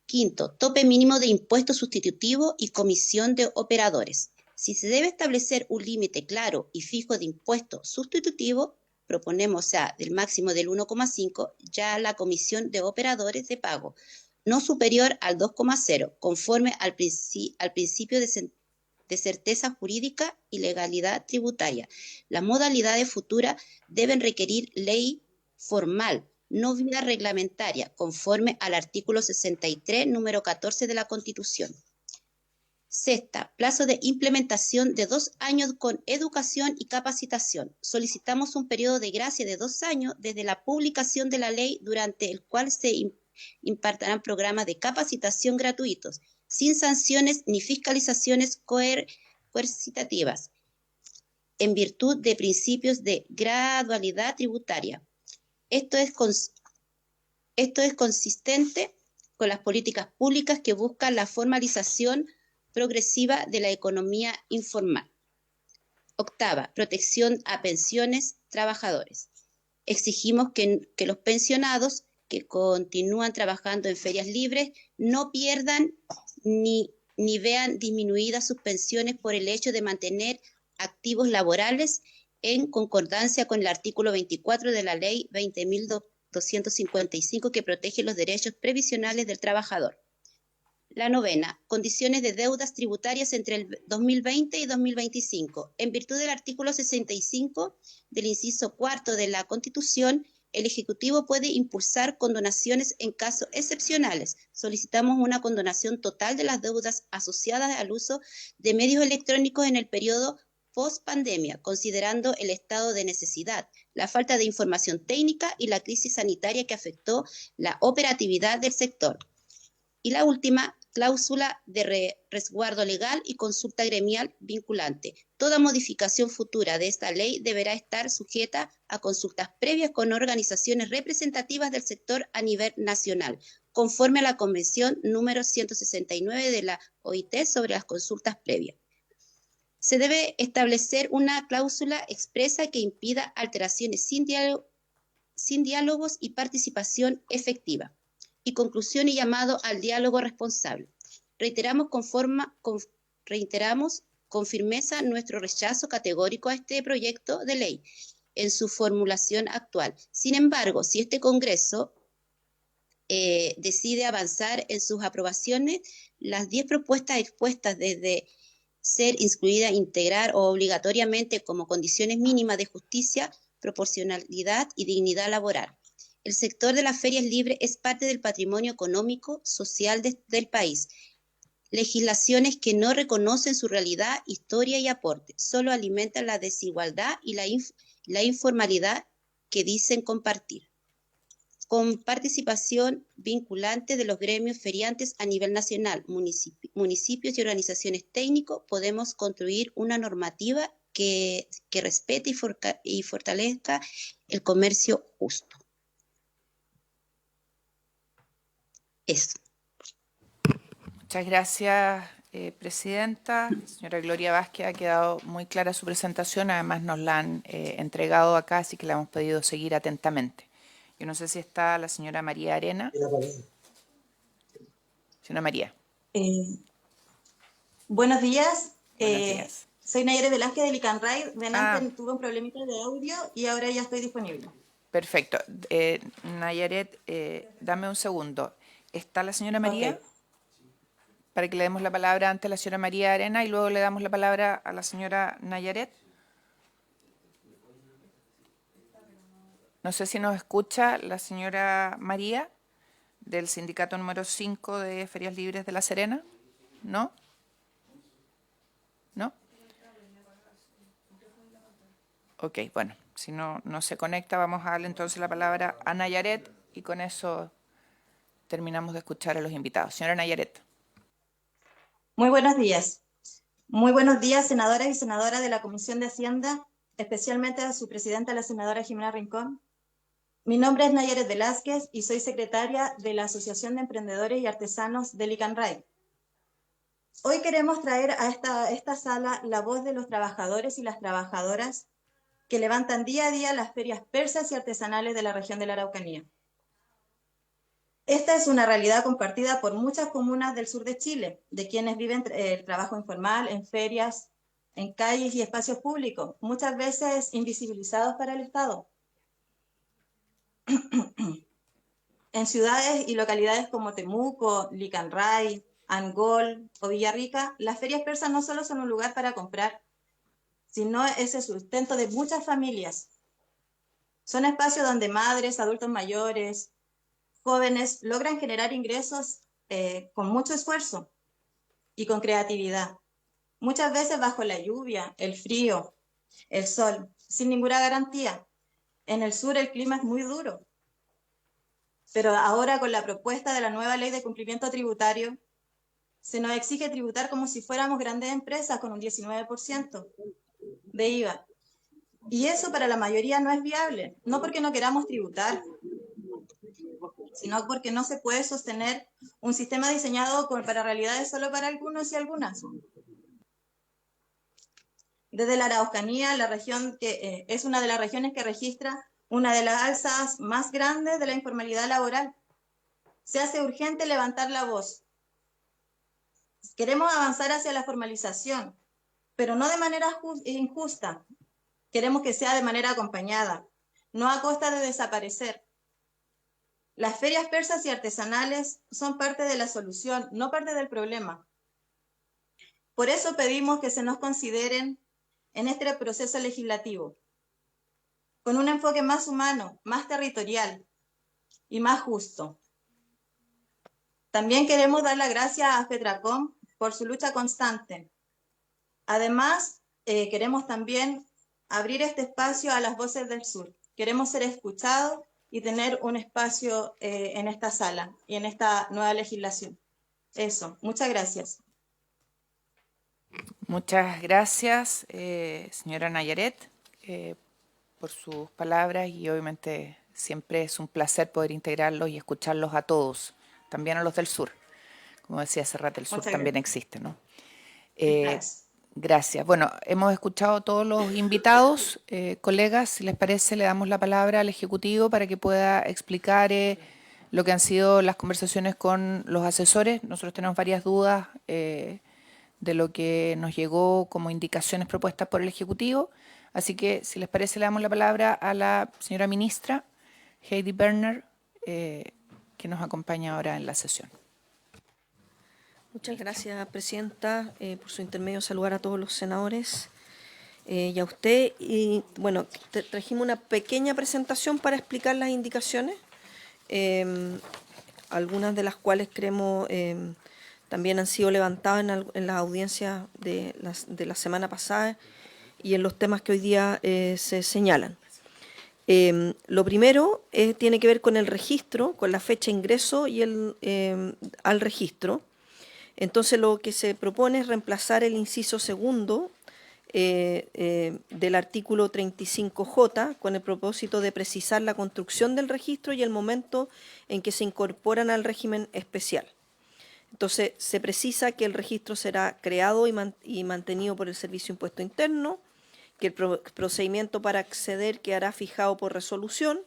Quinto, tope mínimo de impuesto sustitutivo y comisión de operadores. Si se debe establecer un límite claro y fijo de impuesto sustitutivo, proponemos, o sea, del máximo del 1,5, ya la comisión de operadores de pago, no superior al 2,0, conforme al principio de certeza jurídica y legalidad tributaria. Las modalidades futuras deben requerir ley formal, no vía reglamentaria, conforme al artículo 63, número 14 de la Constitución. Sexta, plazo de implementación de 2 años con educación y capacitación. Solicitamos un periodo de gracia de 2 años desde la publicación de la ley, durante el cual se impartirán programas de capacitación gratuitos, sin sanciones ni fiscalizaciones coercitativas, en virtud de principios de gradualidad tributaria. Esto es consistente con las políticas públicas que buscan la formalización progresiva de la economía informal. Octava, protección a pensiones trabajadores. Exigimos que los pensionados que continúan trabajando en ferias libres no pierdan ni vean disminuidas sus pensiones por el hecho de mantener activos laborales, en concordancia con el artículo 24 de la Ley 20.255, que protege los derechos previsionales del trabajador. La novena, condiciones de deudas tributarias entre el 2020 y 2025. En virtud del artículo 65 del inciso cuarto de la Constitución, el Ejecutivo puede impulsar condonaciones en casos excepcionales. Solicitamos una condonación total de las deudas asociadas al uso de medios electrónicos en el periodo post-pandemia, considerando el estado de necesidad, la falta de información técnica y la crisis sanitaria que afectó la operatividad del sector. Y la última, cláusula de resguardo legal y consulta gremial vinculante. Toda modificación futura de esta ley deberá estar sujeta a consultas previas con organizaciones representativas del sector a nivel nacional, conforme a la Convención número 169 de la OIT sobre las consultas previas. Se debe establecer una cláusula expresa que impida alteraciones sin diálogos y participación efectiva. Y conclusión y llamado al diálogo responsable. Reiteramos con firmeza nuestro rechazo categórico a este proyecto de ley en su formulación actual. Sin embargo, si este Congreso decide avanzar en sus aprobaciones, las 10 propuestas expuestas, desde ser incluida, integrar o obligatoriamente como condiciones mínimas de justicia, proporcionalidad y dignidad laboral. El sector de las ferias libres es parte del patrimonio económico, social del país. Legislaciones que no reconocen su realidad, historia y aporte, solo alimentan la desigualdad y la informalidad que dicen compartir. Con participación vinculante de los gremios feriantes a nivel nacional, municipios y organizaciones técnicas, podemos construir una normativa que respete y fortalezca el comercio justo. Eso. Muchas gracias, Presidenta. Señora Gloria Vázquez, ha quedado muy clara su presentación. Además, nos la han entregado acá, así que la hemos podido seguir atentamente. Yo no sé si está la señora María Arena. Señora María. Buenos días. Buenos días. Soy Nayara Velázquez de Licanray. Delante tuve un problemita de audio y ahora ya estoy disponible. Perfecto. Nayaret, dame un segundo. ¿Está la señora María? Ok. Para que le demos la palabra antes a la señora María Arena y luego le damos la palabra a la señora Nayaret. No sé si nos escucha la señora María del sindicato número 5 de Ferias Libres de La Serena. ¿No? ¿No? Ok, bueno, si no se conecta, vamos a darle entonces la palabra a Nayaret y con eso terminamos de escuchar a los invitados. Señora Nayaret. Muy buenos días. Muy buenos días, senadoras y senadoras de la Comisión de Hacienda, especialmente a su presidenta, la senadora Jimena Rincón. Mi nombre es Nayaret Velázquez y soy secretaria de la Asociación de Emprendedores y Artesanos de Licanray. Hoy queremos traer a esta sala la voz de los trabajadores y las trabajadoras que levantan día a día las ferias persas y artesanales de la región de la Araucanía. Esta es una realidad compartida por muchas comunas del sur de Chile, de quienes viven el trabajo informal en ferias, en calles y espacios públicos, muchas veces invisibilizados para el Estado. En ciudades y localidades como Temuco, Licanray, Angol o Villarrica, las ferias persas no solo son un lugar para comprar, sino es el sustento de muchas familias. Son espacios donde madres, adultos mayores, jóvenes logran generar ingresos con mucho esfuerzo y con creatividad. Muchas veces bajo la lluvia, el frío, el sol, sin ninguna garantía. En el sur el clima es muy duro. Pero ahora con la propuesta de la nueva ley de cumplimiento tributario, se nos exige tributar como si fuéramos grandes empresas con un 19% de IVA. Y eso para la mayoría no es viable, no porque no queramos tributar, sino porque no se puede sostener un sistema diseñado para realidades solo para algunos y algunas. Desde la Araucanía, la región que es una de las regiones que registra una de las alzas más grandes de la informalidad laboral, se hace urgente levantar la voz. Queremos avanzar hacia la formalización, pero no de manera injusta. Queremos que sea de manera acompañada, no a costa de desaparecer. Las ferias persas y artesanales son parte de la solución, no parte del problema. Por eso pedimos que se nos consideren en este proceso legislativo, con un enfoque más humano, más territorial y más justo. También queremos dar las gracias a FETRACOM por su lucha constante. Además, queremos también abrir este espacio a las voces del sur. Queremos ser escuchados y tener un espacio en esta sala y en esta nueva legislación. Eso, muchas gracias. Muchas gracias, señora Nayaret, por sus palabras y obviamente siempre es un placer poder integrarlos y escucharlos a todos, también a los del sur. Como decía hace rato, el sur Muchas también gracias. existe, ¿no? Gracias. Gracias. Bueno, hemos escuchado a todos los invitados. Colegas, si les parece, le damos la palabra al Ejecutivo para que pueda explicar lo que han sido las conversaciones con los asesores. Nosotros tenemos varias dudas de lo que nos llegó como indicaciones propuestas por el Ejecutivo. Así que, si les parece, le damos la palabra a la señora ministra, Heidi Berner, que nos acompaña ahora en la sesión. Muchas gracias, presidenta, por su intermedio saludar a todos los senadores y a usted. Y bueno, trajimos una pequeña presentación para explicar las indicaciones, algunas de las cuales creemos también han sido levantadas en las audiencias de la semana pasada y en los temas que hoy día se señalan. Lo primero tiene que ver con el registro, con la fecha de ingreso y al registro. Entonces, lo que se propone es reemplazar el inciso segundo del artículo 35J con el propósito de precisar la construcción del registro y el momento en que se incorporan al régimen especial. Entonces, se precisa que el registro será creado y mantenido por el Servicio de Impuesto Interno, que el procedimiento para acceder quedará fijado por resolución,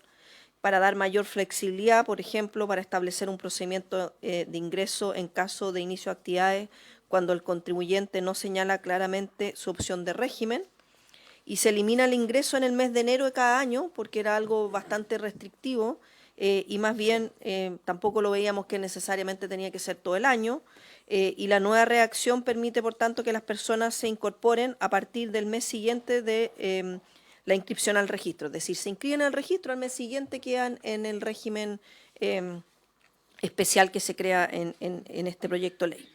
para dar mayor flexibilidad, por ejemplo, para establecer un procedimiento de ingreso en caso de inicio de actividades cuando el contribuyente no señala claramente su opción de régimen, y se elimina el ingreso en el mes de enero de cada año porque era algo bastante restrictivo y más bien tampoco lo veíamos que necesariamente tenía que ser todo el año. Y la nueva redacción permite, por tanto, que las personas se incorporen a partir del mes siguiente de la inscripción al registro. Es decir, se inscriben al registro, al mes siguiente quedan en el régimen especial que se crea en este proyecto de ley.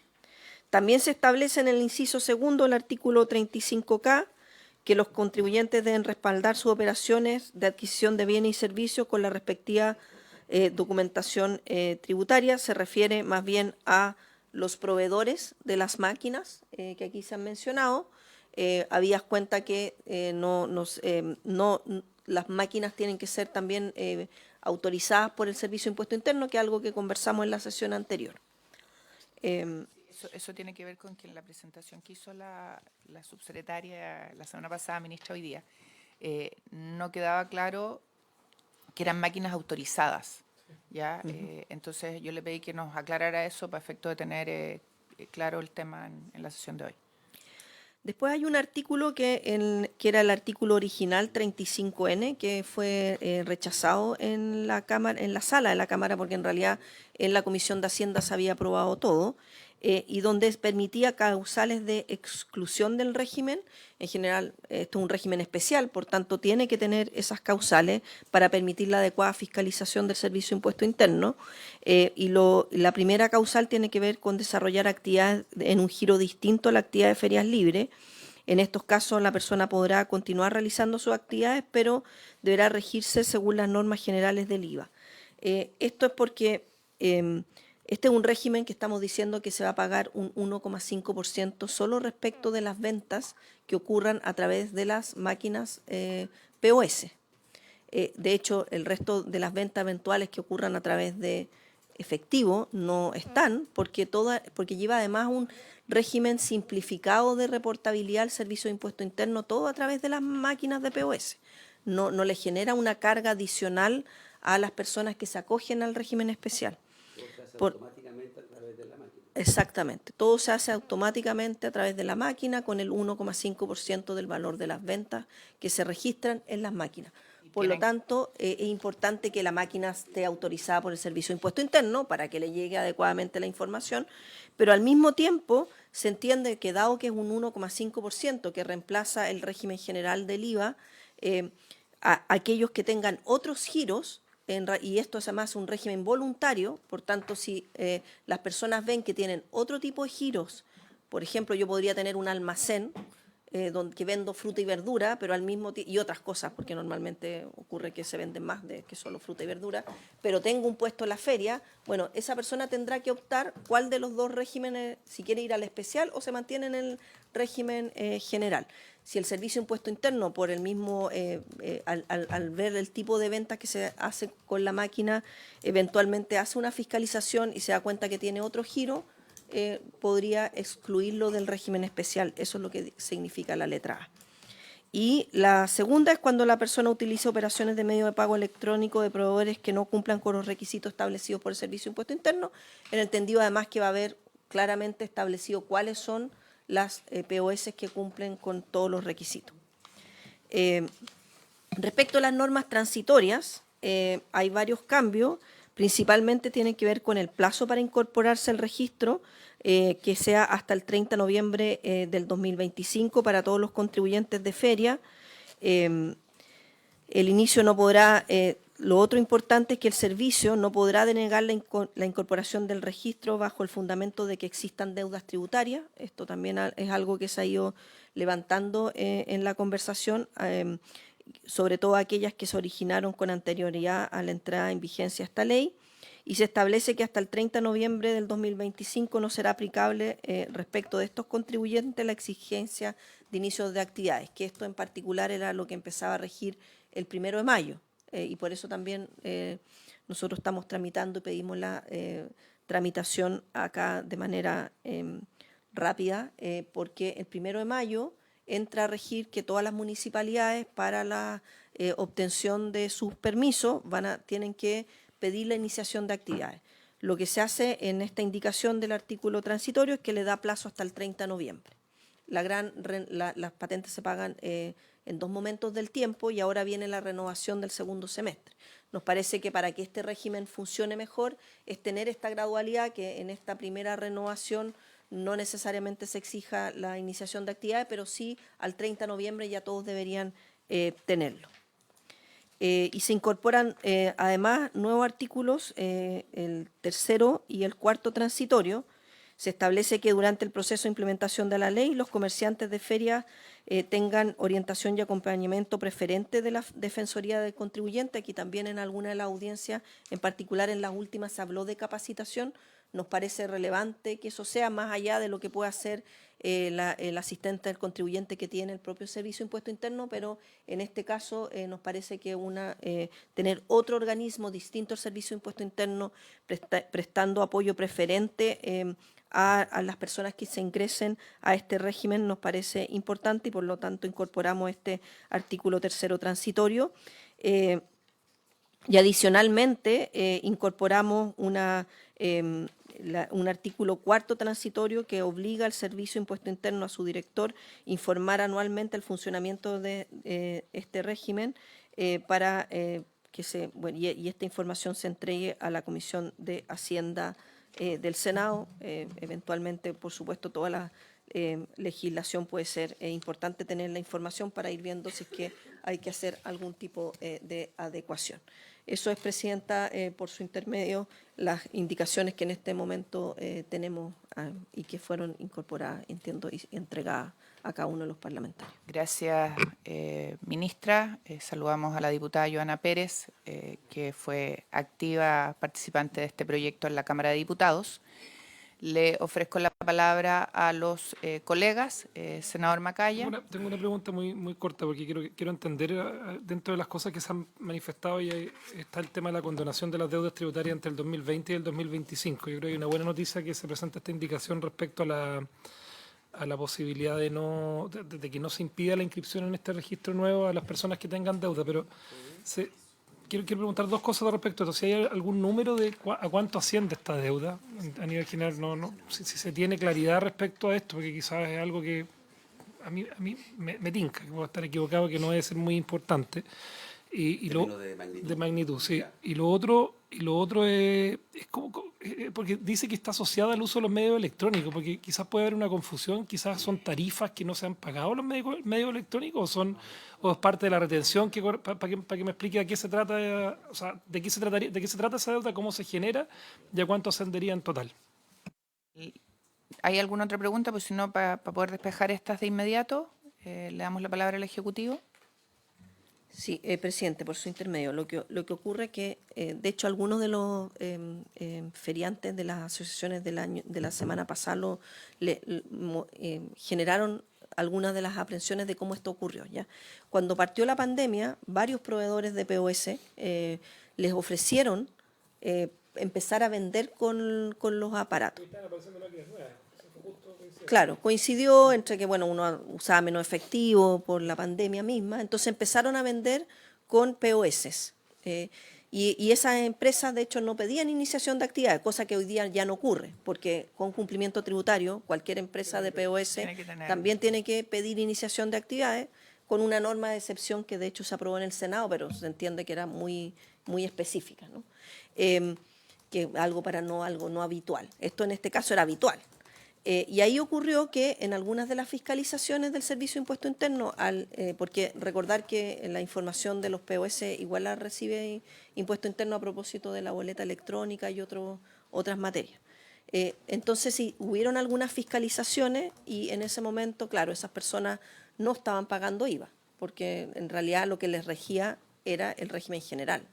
También se establece en el inciso segundo del artículo 35K que los contribuyentes deben respaldar sus operaciones de adquisición de bienes y servicios con la respectiva documentación tributaria. Se refiere más bien a los proveedores de las máquinas que aquí se han mencionado. Habías cuenta que las máquinas tienen que ser también autorizadas por el Servicio de Impuesto Interno, que es algo que conversamos en la sesión anterior. Eso tiene que ver con que en la presentación que hizo la subsecretaria la semana pasada, ministra hoy día, no quedaba claro que eran máquinas autorizadas, ¿ya? Entonces yo le pedí que nos aclarara eso para efecto de tener claro el tema en la sesión de hoy. Después hay un artículo que era el artículo original 35N, que fue rechazado en la Cámara, en la sala de la Cámara, porque en realidad en la Comisión de Hacienda se había aprobado todo, y donde permitía causales de exclusión del régimen. En general, esto es un régimen especial, por tanto, tiene que tener esas causales para permitir la adecuada fiscalización del Servicio de Impuesto Interno. La primera causal tiene que ver con desarrollar actividades en un giro distinto a la actividad de ferias libres. En estos casos, la persona podrá continuar realizando sus actividades, pero deberá regirse según las normas generales del IVA. Esto es porque este es un régimen que estamos diciendo que se va a pagar un 1,5% solo respecto de las ventas que ocurran a través de las máquinas POS. De hecho, el resto de las ventas eventuales que ocurran a través de efectivo no están, porque lleva además un régimen simplificado de reportabilidad al Servicio de Impuesto Interno, todo a través de las máquinas de POS. No le genera una carga adicional a las personas que se acogen al régimen especial. Automáticamente a través de la máquina. Exactamente. Todo se hace automáticamente a través de la máquina con el 1,5% del valor de las ventas que se registran en las máquinas. Por lo tanto, es importante que la máquina esté autorizada por el Servicio de Impuesto Interno para que le llegue adecuadamente la información, pero al mismo tiempo se entiende que dado que es un 1,5% que reemplaza el régimen general del IVA, a aquellos que tengan otros giros, y esto es además un régimen voluntario, por tanto, si las personas ven que tienen otro tipo de giros, por ejemplo, yo podría tener un almacén que vendo fruta y verdura, pero al mismo tiempo, y otras cosas, porque normalmente ocurre que se venden más que solo fruta y verdura, pero tengo un puesto en la feria, bueno, esa persona tendrá que optar cuál de los dos regímenes, si quiere ir al especial o se mantiene en el régimen general. Si el Servicio de Impuesto Interno, por el mismo, al ver el tipo de venta que se hace con la máquina, eventualmente hace una fiscalización y se da cuenta que tiene otro giro, podría excluirlo del régimen especial. Eso es lo que significa la letra A. Y la segunda es cuando la persona utiliza operaciones de medio de pago electrónico de proveedores que no cumplan con los requisitos establecidos por el Servicio de Impuesto Interno, en el entendido además que va a haber claramente establecido cuáles son las POS que cumplen con todos los requisitos. Respecto a las normas transitorias, hay varios cambios, principalmente tienen que ver con el plazo para incorporarse al registro, que sea hasta el 30 de noviembre del 2025 para todos los contribuyentes de feria. El inicio no podrá, lo otro importante es que el servicio no podrá denegar la incorporación del registro bajo el fundamento de que existan deudas tributarias. Esto también es algo que se ha ido levantando en la conversación, sobre todo aquellas que se originaron con anterioridad a la entrada en vigencia de esta ley. Y se establece que hasta el 30 de noviembre del 2025 no será aplicable respecto de estos contribuyentes la exigencia de inicio de actividades, que esto en particular era lo que empezaba a regir el 1 de mayo. Y por eso también nosotros estamos tramitando y pedimos la tramitación acá de manera rápida, porque el 1 de mayo entra a regir que todas las municipalidades para la obtención de sus permisos tienen que pedir la iniciación de actividades. Lo que se hace en esta indicación del artículo transitorio es que le da plazo hasta el 30 de noviembre. las patentes se pagan en 2 momentos del tiempo y ahora viene la renovación del segundo semestre. Nos parece que para que este régimen funcione mejor es tener esta gradualidad, que en esta primera renovación no necesariamente se exija la iniciación de actividades, pero sí al 30 de noviembre ya todos deberían tenerlo. Y se incorporan además nuevos artículos, el tercero y el cuarto transitorio. Se establece que durante el proceso de implementación de la ley los comerciantes de ferias tengan orientación y acompañamiento preferente de la Defensoría del Contribuyente. Aquí también en alguna de las audiencias, en particular en las últimas, se habló de capacitación. Nos parece relevante que eso sea más allá de lo que pueda hacer el asistente del contribuyente que tiene el propio Servicio de Impuesto Interno, pero en este caso nos parece que tener otro organismo distinto al Servicio de Impuesto Interno prestando apoyo preferente a las personas que se ingresen a este régimen nos parece importante y por lo tanto incorporamos este artículo tercero transitorio. Y adicionalmente incorporamos un artículo cuarto transitorio que obliga al Servicio de Impuesto Interno a su director informar anualmente el funcionamiento de este régimen para que y esta información se entregue a la Comisión de Hacienda del Senado. Eventualmente, por supuesto, toda la legislación puede ser importante tener la información para ir viendo si es que hay que hacer algún tipo de adecuación. Eso es, Presidenta, por su intermedio, las indicaciones que en este momento tenemos y que fueron incorporadas, entiendo, y entregadas a cada uno de los parlamentarios. Gracias, ministra. Saludamos a la diputada Joana Pérez, que fue activa participante de este proyecto en la Cámara de Diputados. Le ofrezco la palabra a los colegas. Senador Macaya. Tengo una pregunta muy corta porque quiero entender dentro de las cosas que se han manifestado y está el tema de la condonación de las deudas tributarias entre el 2020 y el 2025. Yo creo que hay una buena noticia que se presenta esta indicación respecto a la posibilidad de que no se impida la inscripción en este registro nuevo a las personas que tengan deuda, pero quiero preguntar dos cosas respecto a esto. Si hay algún número de a cuánto asciende esta deuda a nivel general, si se tiene claridad respecto a esto, porque quizás es algo que a mí me tinca, que puedo estar equivocado, que no debe ser muy importante. De magnitud, sí. Y lo otro es como, porque dice que está asociada al uso de los medios electrónicos, porque quizás puede haber una confusión, quizás son tarifas que no se han pagado los medios electrónicos o es parte de la retención, para que me explique a qué se trata, o sea, de qué se trata esa deuda, cómo se genera y a cuánto ascendería en total. ¿Hay alguna otra pregunta? Pues si no, para poder despejar estas de inmediato, le damos la palabra al Ejecutivo. Sí, presidente, por su intermedio. Lo que ocurre es que, de hecho, algunos de los feriantes de las asociaciones de la semana pasada generaron algunas de las aprensiones de cómo esto ocurrió. ¿Ya? Cuando partió la pandemia, varios proveedores de POS les ofrecieron empezar a vender con los aparatos. Claro, coincidió entre que uno usaba menos efectivo por la pandemia misma, entonces empezaron a vender con POS. Y esas empresas, de hecho, no pedían iniciación de actividades, cosa que hoy día ya no ocurre, porque con cumplimiento tributario, cualquier empresa de POS también tiene que pedir iniciación de actividades con una norma de excepción que de hecho se aprobó en el Senado, pero se entiende que era muy específica, ¿no? Que algo no habitual. Esto en este caso era habitual. Y ahí ocurrió que en algunas de las fiscalizaciones del Servicio de Impuesto Interno, porque recordar que la información de los POS igual la recibe Impuesto Interno a propósito de la boleta electrónica y otras materias. Entonces, sí, hubieron algunas fiscalizaciones y en ese momento, claro, esas personas no estaban pagando IVA, porque en realidad lo que les regía era el régimen general,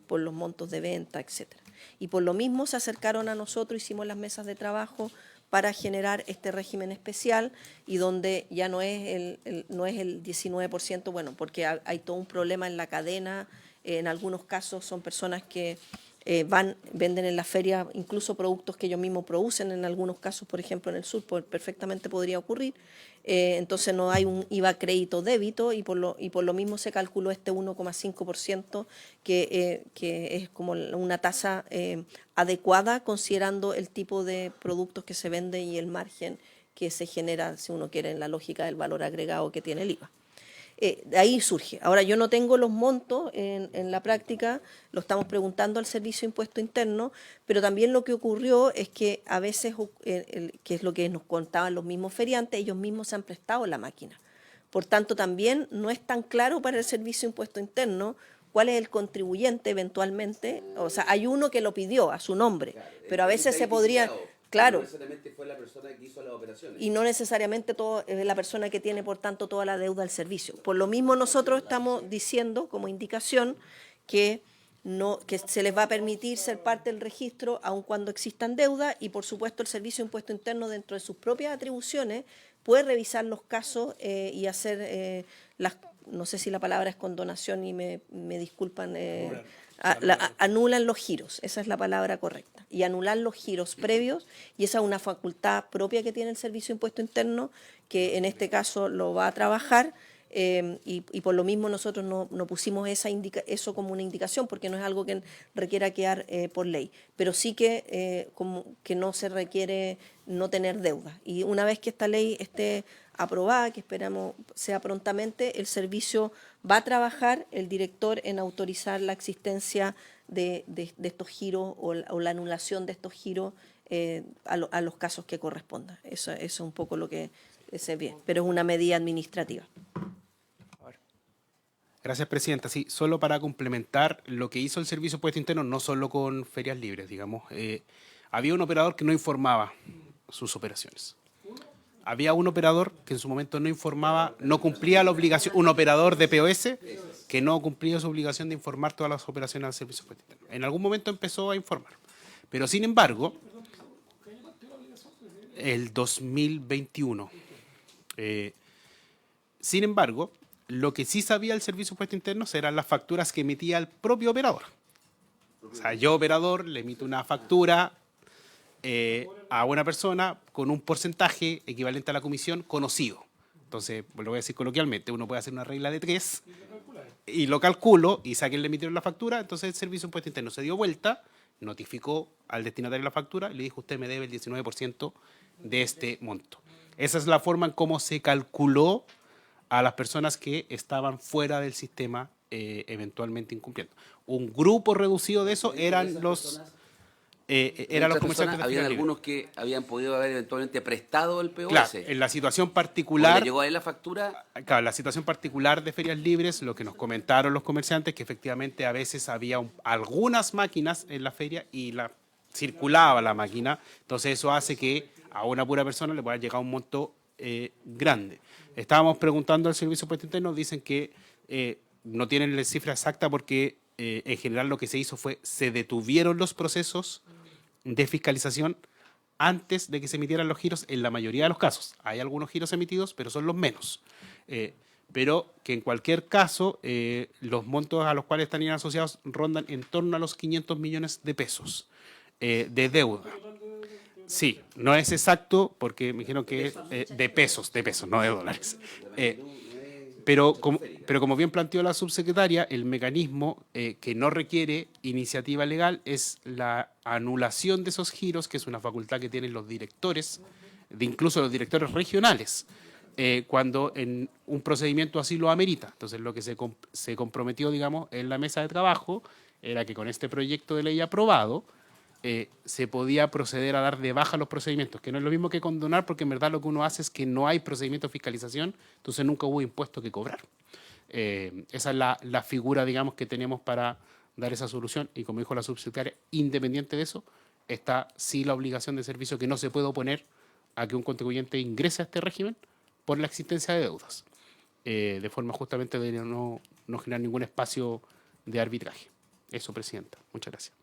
por los montos de venta, etcétera. Y por lo mismo se acercaron a nosotros, hicimos las mesas de trabajo para generar este régimen especial y donde ya no es el 19%, porque hay todo un problema en la cadena. En algunos casos son personas que venden en la feria incluso productos que ellos mismos producen, en algunos casos, por ejemplo, en el sur, perfectamente podría ocurrir. Entonces no hay un IVA crédito débito y por lo mismo se calculó este 1,5% que es como una tasa adecuada considerando el tipo de productos que se vende y el margen que se genera, si uno quiere, en la lógica del valor agregado que tiene el IVA. De ahí surge. Ahora, yo no tengo los montos en la práctica, lo estamos preguntando al Servicio de Impuesto Interno, pero también lo que ocurrió es que a veces, que es lo que nos contaban los mismos feriantes, ellos mismos se han prestado la máquina. Por tanto, también no es tan claro para el Servicio de Impuesto Interno cuál es el contribuyente eventualmente. O sea, hay uno que lo pidió a su nombre, pero a veces se podría... Claro. No necesariamente fue la persona que hizo las operaciones. Y no necesariamente es la persona que tiene, por tanto, toda la deuda del servicio. Por lo mismo, nosotros estamos diciendo como indicación que se les va a permitir ser parte del registro aun cuando existan deudas y, por supuesto, el Servicio de Impuesto Interno, dentro de sus propias atribuciones, puede revisar los casos y hacer no sé si la palabra es condonación y me disculpan, anulan los giros, esa es la palabra correcta, y anular los giros previos, y esa es una facultad propia que tiene el Servicio de Impuesto Interno, que en este caso lo va a trabajar, y por lo mismo nosotros no pusimos eso como una indicación, porque no es algo que requiera quedar por ley, pero sí que no se requiere no tener deuda. Y una vez que esta ley esté aprobada, que esperamos sea prontamente, el servicio va a trabajar, el director, en autorizar la existencia de estos giros o la anulación de estos giros a los casos que correspondan. Eso es un poco lo que se ve, pero es una medida administrativa. Gracias, Presidenta. Sí, solo para complementar lo que hizo el Servicio de Impuesto Interno, no solo con ferias libres, digamos. Había un operador que no informaba sus operaciones. Había un operador que en su momento no informaba, no cumplía la obligación, un operador de POS que no cumplía su obligación de informar todas las operaciones al Servicio de Impuesto Interno. En algún momento empezó a informar. Pero, sin embargo, el 2021, sin embargo, lo que sí sabía el Servicio de Impuesto Interno eran las facturas que emitía el propio operador. O sea, yo, operador, le emito una factura a una persona con un porcentaje equivalente a la comisión conocido. Entonces, pues lo voy a decir coloquialmente, uno puede hacer una regla de 3 y lo calculo y sé a quién le emitieron la factura. Entonces el Servicio de Impuesto Interno se dio vuelta, notificó al destinatario la factura y le dijo: usted me debe el 19% de este monto. Esa es la forma en cómo se calculó a las personas que estaban fuera del sistema eventualmente incumpliendo. Un grupo reducido de eso eran los comerciantes de habían algunos que habían podido haber eventualmente prestado el POS. Claro, en la situación particular... ¿Le llegó a él la factura? Claro, la situación particular de ferias libres, lo que nos comentaron los comerciantes, que efectivamente a veces había algunas máquinas en la feria y circulaba la máquina, entonces eso hace que a una pura persona le pueda llegar un monto grande. Estábamos preguntando al Servicio de Impuesto Interno, dicen que no tienen la cifra exacta porque en general lo que se hizo fue se detuvieron los procesos de fiscalización antes de que se emitieran los giros en la mayoría de los casos. Hay algunos giros emitidos, pero son los menos. Pero que en cualquier caso los montos a los cuales están asociados rondan en torno a los 500 millones de pesos de deuda. Sí, no es exacto porque me dijeron que es de pesos, no de dólares. Pero como bien planteó la subsecretaria, el mecanismo que no requiere iniciativa legal es la anulación de esos giros, que es una facultad que tienen los directores, incluso los directores regionales, cuando en un procedimiento así lo amerita. Entonces, lo que se comprometió, digamos, en la mesa de trabajo era que con este proyecto de ley aprobado se podía proceder a dar de baja los procedimientos, que no es lo mismo que condonar, porque en verdad lo que uno hace es que no hay procedimiento de fiscalización, entonces nunca hubo impuesto que cobrar. Esa es la figura, digamos, que tenemos para dar esa solución, y como dijo la subsecretaria, independiente de eso, está sí la obligación de servicio que no se puede oponer a que un contribuyente ingrese a este régimen por la existencia de deudas, de forma justamente de no generar ningún espacio de arbitraje. Eso, Presidenta. Muchas gracias.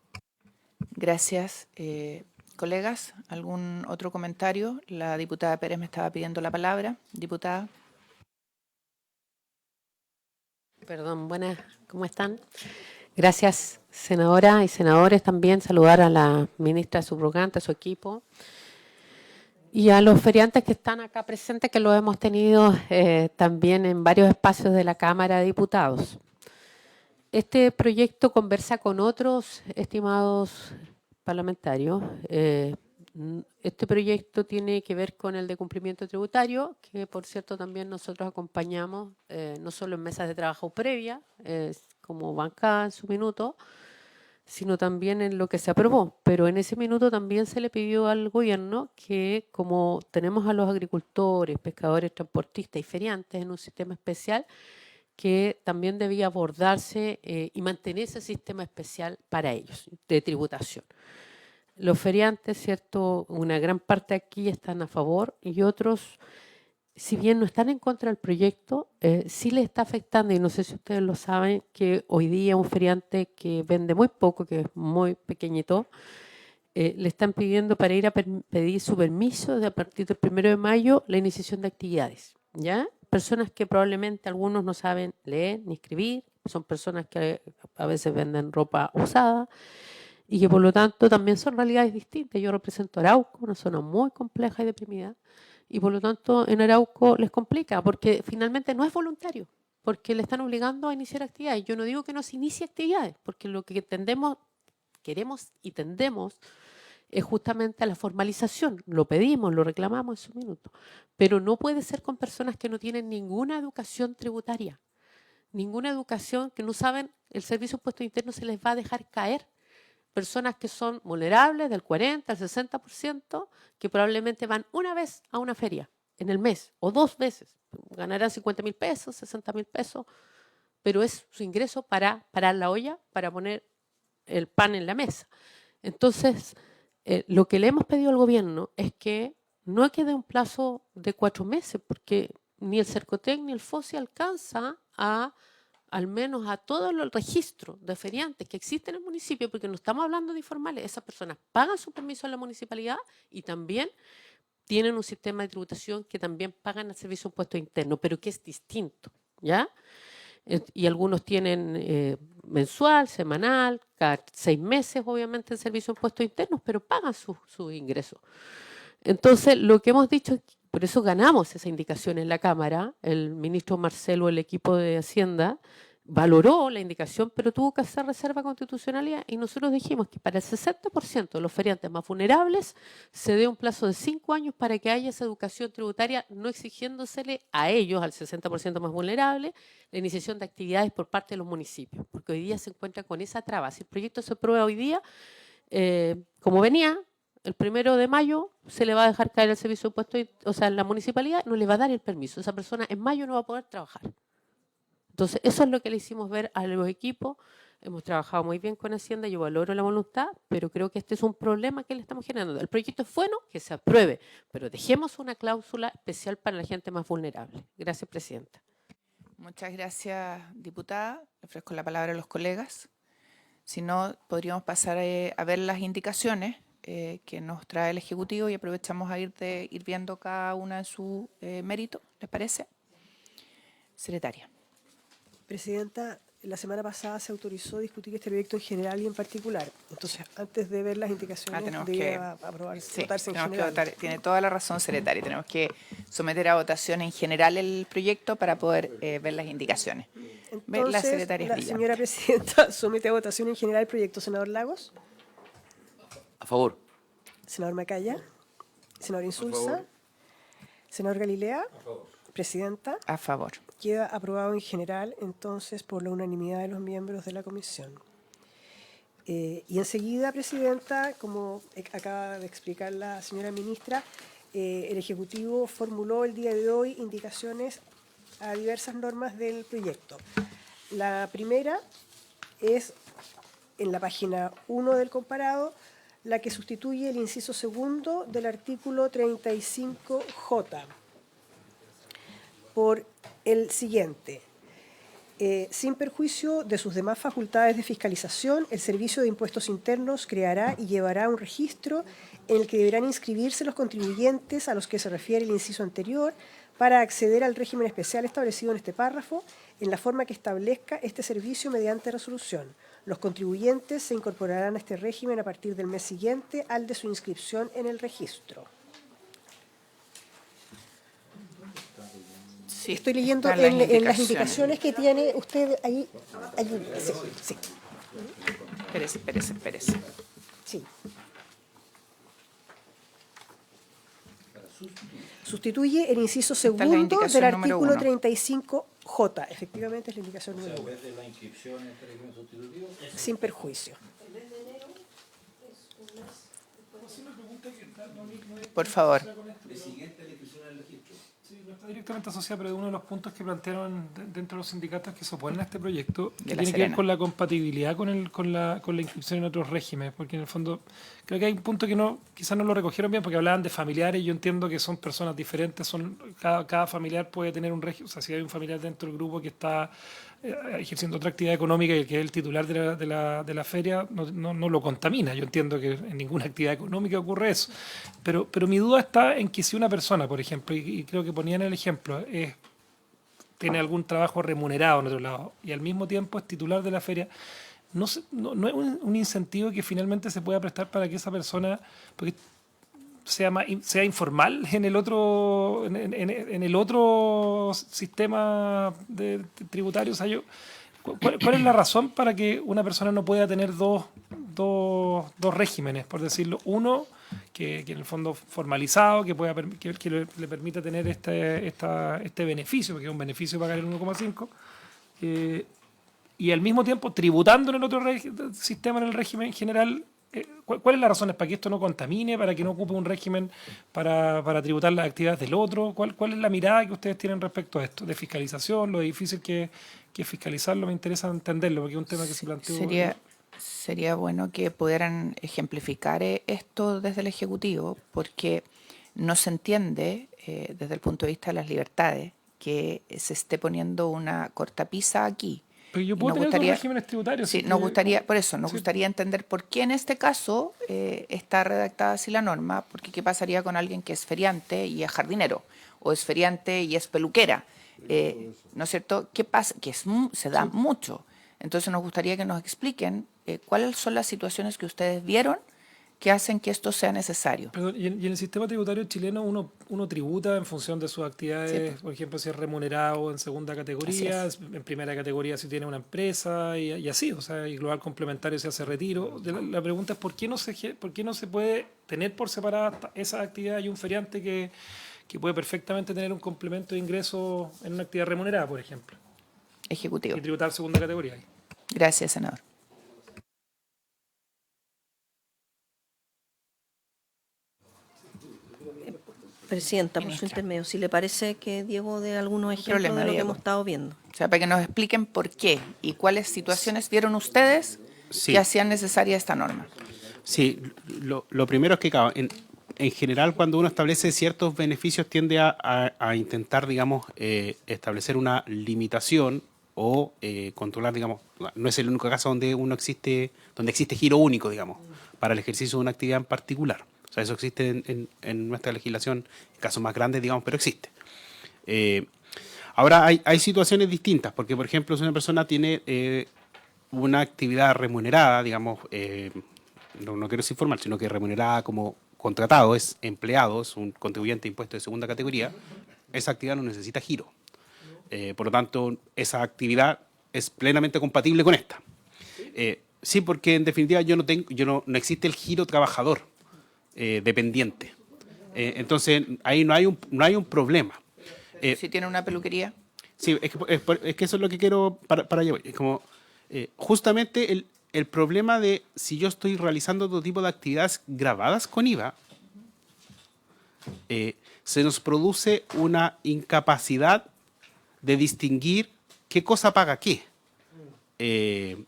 Gracias. Colegas, ¿algún otro comentario? La diputada Pérez me estaba pidiendo la palabra. Diputada. Perdón, buenas, ¿cómo están? Gracias, senadora y senadores. También saludar a la ministra subrogante, a su equipo, y a los feriantes que están acá presentes, que lo hemos tenido también en varios espacios de la Cámara de Diputados. Este proyecto conversa con otros estimados parlamentarios Este proyecto tiene que ver con el de cumplimiento tributario, que por cierto también nosotros acompañamos, no solo en mesas de trabajo previa, como bancada en su minuto, sino también en lo que se aprobó. Pero en ese minuto también se le pidió al gobierno que, como tenemos a los agricultores, pescadores, transportistas y feriantes en un sistema especial, que también debía abordarse y mantener ese sistema especial para ellos, de tributación. Los feriantes, ¿cierto? Una gran parte aquí están a favor y otros, si bien no están en contra del proyecto, sí les está afectando, y no sé si ustedes lo saben, que hoy día un feriante que vende muy poco, que es muy pequeñito, le están pidiendo para ir a pedir su permiso de a partir del 1 de mayo la iniciación de actividades, ¿ya? Personas que probablemente algunos no saben leer ni escribir, son personas que a veces venden ropa usada, y que por lo tanto también son realidades distintas. Yo represento Arauco, una zona muy compleja y deprimida, y por lo tanto en Arauco les complica, porque finalmente no es voluntario, porque le están obligando a iniciar actividades. Yo no digo que no se inicie actividades, porque lo que queremos y tendemos es justamente a la formalización. Lo pedimos, lo reclamamos en su minuto, pero no puede ser con personas que no tienen ninguna educación tributaria, ninguna educación, que no saben, el servicio de impuestos internos se les va a dejar caer. Personas que son vulnerables del 40 al 60%, que probablemente van una vez a una feria en el mes o 2 veces. Ganarán 50.000 pesos, 60.000 pesos, pero es su ingreso para parar la olla, para poner el pan en la mesa. Entonces, lo que le hemos pedido al gobierno es que no quede un plazo de 4 meses, porque ni el Cercotec ni el FOSI alcanza al menos a todo el registro de feriantes que existen en el municipio, porque no estamos hablando de informales. Esas personas pagan su permiso en la municipalidad y también tienen un sistema de tributación que también pagan el servicio de impuestos internos, pero que es distinto, ¿ya? Y algunos tienen mensual, semanal, cada 6 meses, obviamente, el servicio de impuestos internos, pero pagan sus ingresos. Entonces, lo que hemos dicho, por eso ganamos esa indicación en la Cámara, el ministro Marcelo, el equipo de Hacienda, valoró la indicación, pero tuvo que hacer reserva constitucionalidad, y nosotros dijimos que para el 60% de los feriantes más vulnerables se dé un plazo de 5 años para que haya esa educación tributaria, no exigiéndosele a ellos, al 60% más vulnerable, la iniciación de actividades por parte de los municipios, porque hoy día se encuentra con esa traba. Si el proyecto se aprueba hoy día, como venía, el 1 de mayo se le va a dejar caer el servicio de impuestos, o sea, la municipalidad no le va a dar el permiso. Esa persona en mayo no va a poder trabajar. Entonces, eso es lo que le hicimos ver a los equipos. Hemos trabajado muy bien con Hacienda, yo valoro la voluntad, pero creo que este es un problema que le estamos generando. El proyecto es bueno, que se apruebe, pero dejemos una cláusula especial para la gente más vulnerable. Gracias, Presidenta. Muchas gracias, diputada. Le ofrezco la palabra a los colegas. Si no, podríamos pasar a ver las indicaciones que nos trae el Ejecutivo y aprovechamos a ir viendo cada una en su mérito. ¿Les parece? Secretaria. Presidenta, la semana pasada se autorizó discutir este proyecto en general y en particular. Entonces, antes de ver las indicaciones, debe aprobarse, votarse en general. Tiene toda la razón, secretaria. Tenemos que someter a votación en general el proyecto para poder ver las indicaciones. Entonces, la secretaria la señora Presidenta somete a votación en general el proyecto. Senador Lagos. A favor. Senador Macaya. Senador Insulza. Senador Galilea. A favor. Presidenta. A favor. Queda aprobado en general, entonces, por la unanimidad de los miembros de la comisión. Y enseguida, Presidenta, como acaba de explicar la señora ministra, el Ejecutivo formuló el día de hoy indicaciones a diversas normas del proyecto. La primera es en la página 1 del comparado, la que sustituye el inciso segundo del artículo 35J por el siguiente. Sin perjuicio de sus demás facultades de fiscalización, el Servicio de Impuestos Internos creará y llevará un registro en el que deberán inscribirse los contribuyentes a los que se refiere el inciso anterior para acceder al régimen especial establecido en este párrafo en la forma que establezca este servicio mediante resolución. Los contribuyentes se incorporarán a este régimen a partir del mes siguiente al de su inscripción en el registro. Sí, estoy leyendo en las indicaciones que tiene usted ahí. Sí. Espérese. Sí. Sustituye el inciso la segundo del indicación número artículo 1. 35J. Efectivamente es la indicación número 1. Sin perjuicio. Por favor. Sí, no está directamente asociado, pero uno de los puntos que plantearon dentro de los sindicatos que se oponen a este proyecto, De que La tiene que ver Serena. con la compatibilidad con la inscripción en otros regímenes, porque en el fondo creo que hay un punto que quizás no lo recogieron bien, porque hablaban de familiares, y yo entiendo que son personas diferentes, cada familiar puede tener un régimen, o sea, si hay un familiar dentro del grupo que está ejerciendo otra actividad económica y que es el titular de la feria, no lo contamina. Yo entiendo que en ninguna actividad económica ocurre eso. Pero mi duda está en que si una persona, por ejemplo, y creo que ponían el ejemplo, tiene algún trabajo remunerado en otro lado y al mismo tiempo es titular de la feria, no es un incentivo que finalmente se pueda prestar para que esa persona, porque sea informal en el otro sistema tributario. O sea, ¿cuál es la razón para que una persona no pueda tener dos regímenes, por decirlo? Uno que en el fondo formalizado, que le permita tener este beneficio, porque es un beneficio pagar el 1,5, y al mismo tiempo tributando en el otro sistema, en el régimen general. ¿Cuáles las razones para que esto no contamine, para que no ocupe un régimen para tributar las actividades del otro? ¿Cuál es la mirada que ustedes tienen respecto a esto? ¿De fiscalización? ¿Lo difícil que es fiscalizarlo? Me interesa entenderlo, porque es un tema que se planteó. Sería bueno que pudieran ejemplificar esto desde el Ejecutivo, porque no se entiende desde el punto de vista de las libertades que se esté poniendo una cortapisa aquí. Pero yo puedo tener dos regímenes tributarios. Sí, nos gustaría entender por qué en este caso está redactada así la norma, porque qué pasaría con alguien que es feriante y es jardinero, o es feriante y es peluquera, ¿no es cierto? ¿Qué pasa? Que se da mucho. Entonces nos gustaría que nos expliquen cuáles son las situaciones que ustedes vieron que hacen que esto sea necesario. Perdón, y en el sistema tributario chileno uno tributa en función de sus actividades, por ejemplo, si es remunerado en segunda categoría, en primera categoría si tiene una empresa, y así, o sea, y global complementario si hace retiro. La pregunta es ¿por qué no se puede tener por separada esa actividad y un feriante que puede perfectamente tener un complemento de ingreso en una actividad remunerada, por ejemplo? Ejecutivo. Y tributar segunda categoría. Gracias, senador. Presidenta, por su intermedio, si le parece que Diego dé algunos ejemplos de lo que hemos estado viendo. O sea, para que nos expliquen por qué y cuáles situaciones vieron ustedes que hacían necesaria esta norma. Sí, lo primero es que en general cuando uno establece ciertos beneficios tiende a intentar, digamos, establecer una limitación o controlar, digamos, no es el único caso donde existe giro único, digamos, para el ejercicio de una actividad en particular. O sea, eso existe en nuestra legislación, en casos más grandes, digamos, pero existe. Ahora, hay situaciones distintas, porque, por ejemplo, si una persona tiene una actividad remunerada, digamos, no quiero decir formal, sino que remunerada como contratado, es empleado, es un contribuyente de impuestos de segunda categoría, esa actividad no necesita giro. Por lo tanto, esa actividad es plenamente compatible con esta. Sí, porque en definitiva no existe el giro trabajador dependiente. Entonces, ahí no hay un problema. Si tiene una peluquería. Sí, es que eso es lo que quiero para allá voy. Es como, justamente el problema de si yo estoy realizando otro tipo de actividades grabadas con IVA, se nos produce una incapacidad de distinguir qué cosa paga qué.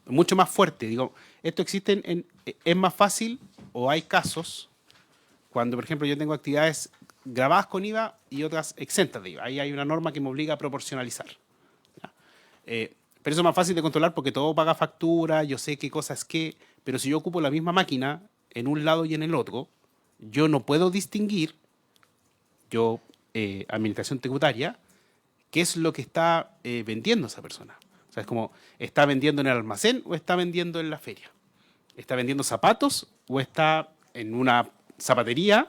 Mucho más fuerte. Digo, esto existe es más fácil, o hay casos cuando, por ejemplo, yo tengo actividades grabadas con IVA y otras exentas de IVA. Ahí hay una norma que me obliga a proporcionalizar. Pero eso es más fácil de controlar porque todo paga factura, yo sé qué cosa es qué, pero si yo ocupo la misma máquina en un lado y en el otro, yo no puedo distinguir, administración tributaria, qué es lo que está vendiendo esa persona. O sea, es como, ¿está vendiendo en el almacén o está vendiendo en la feria? ¿Está vendiendo zapatos o está en una zapatería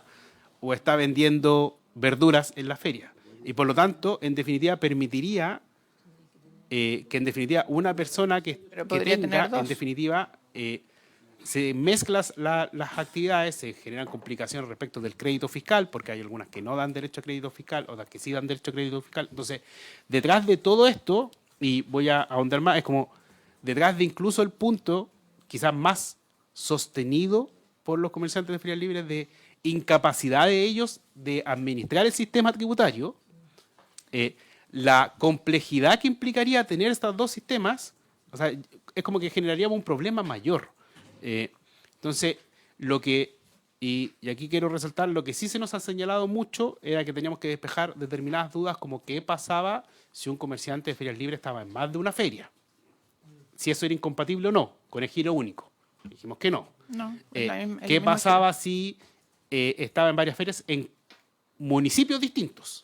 o está vendiendo verduras en la feria? Y por lo tanto, en definitiva, permitiría que en definitiva una persona que tenga, en definitiva, se mezclan las actividades, se generan complicaciones respecto del crédito fiscal, porque hay algunas que no dan derecho a crédito fiscal, otras que sí dan derecho a crédito fiscal. Entonces, detrás de todo esto, y voy a ahondar más, es como detrás de incluso el punto quizás más sostenido por los comerciantes de ferias libres de incapacidad de ellos de administrar el sistema tributario, la complejidad que implicaría tener estos dos sistemas, o sea, es como que generaríamos un problema mayor. Entonces, y aquí quiero resaltar, lo que sí se nos ha señalado mucho era que teníamos que despejar determinadas dudas como qué pasaba si un comerciante de ferias libres estaba en más de una feria. Si eso era incompatible o no con el giro único. Dijimos que no. No, ¿Qué pasaba si estaba en varias ferias en municipios distintos?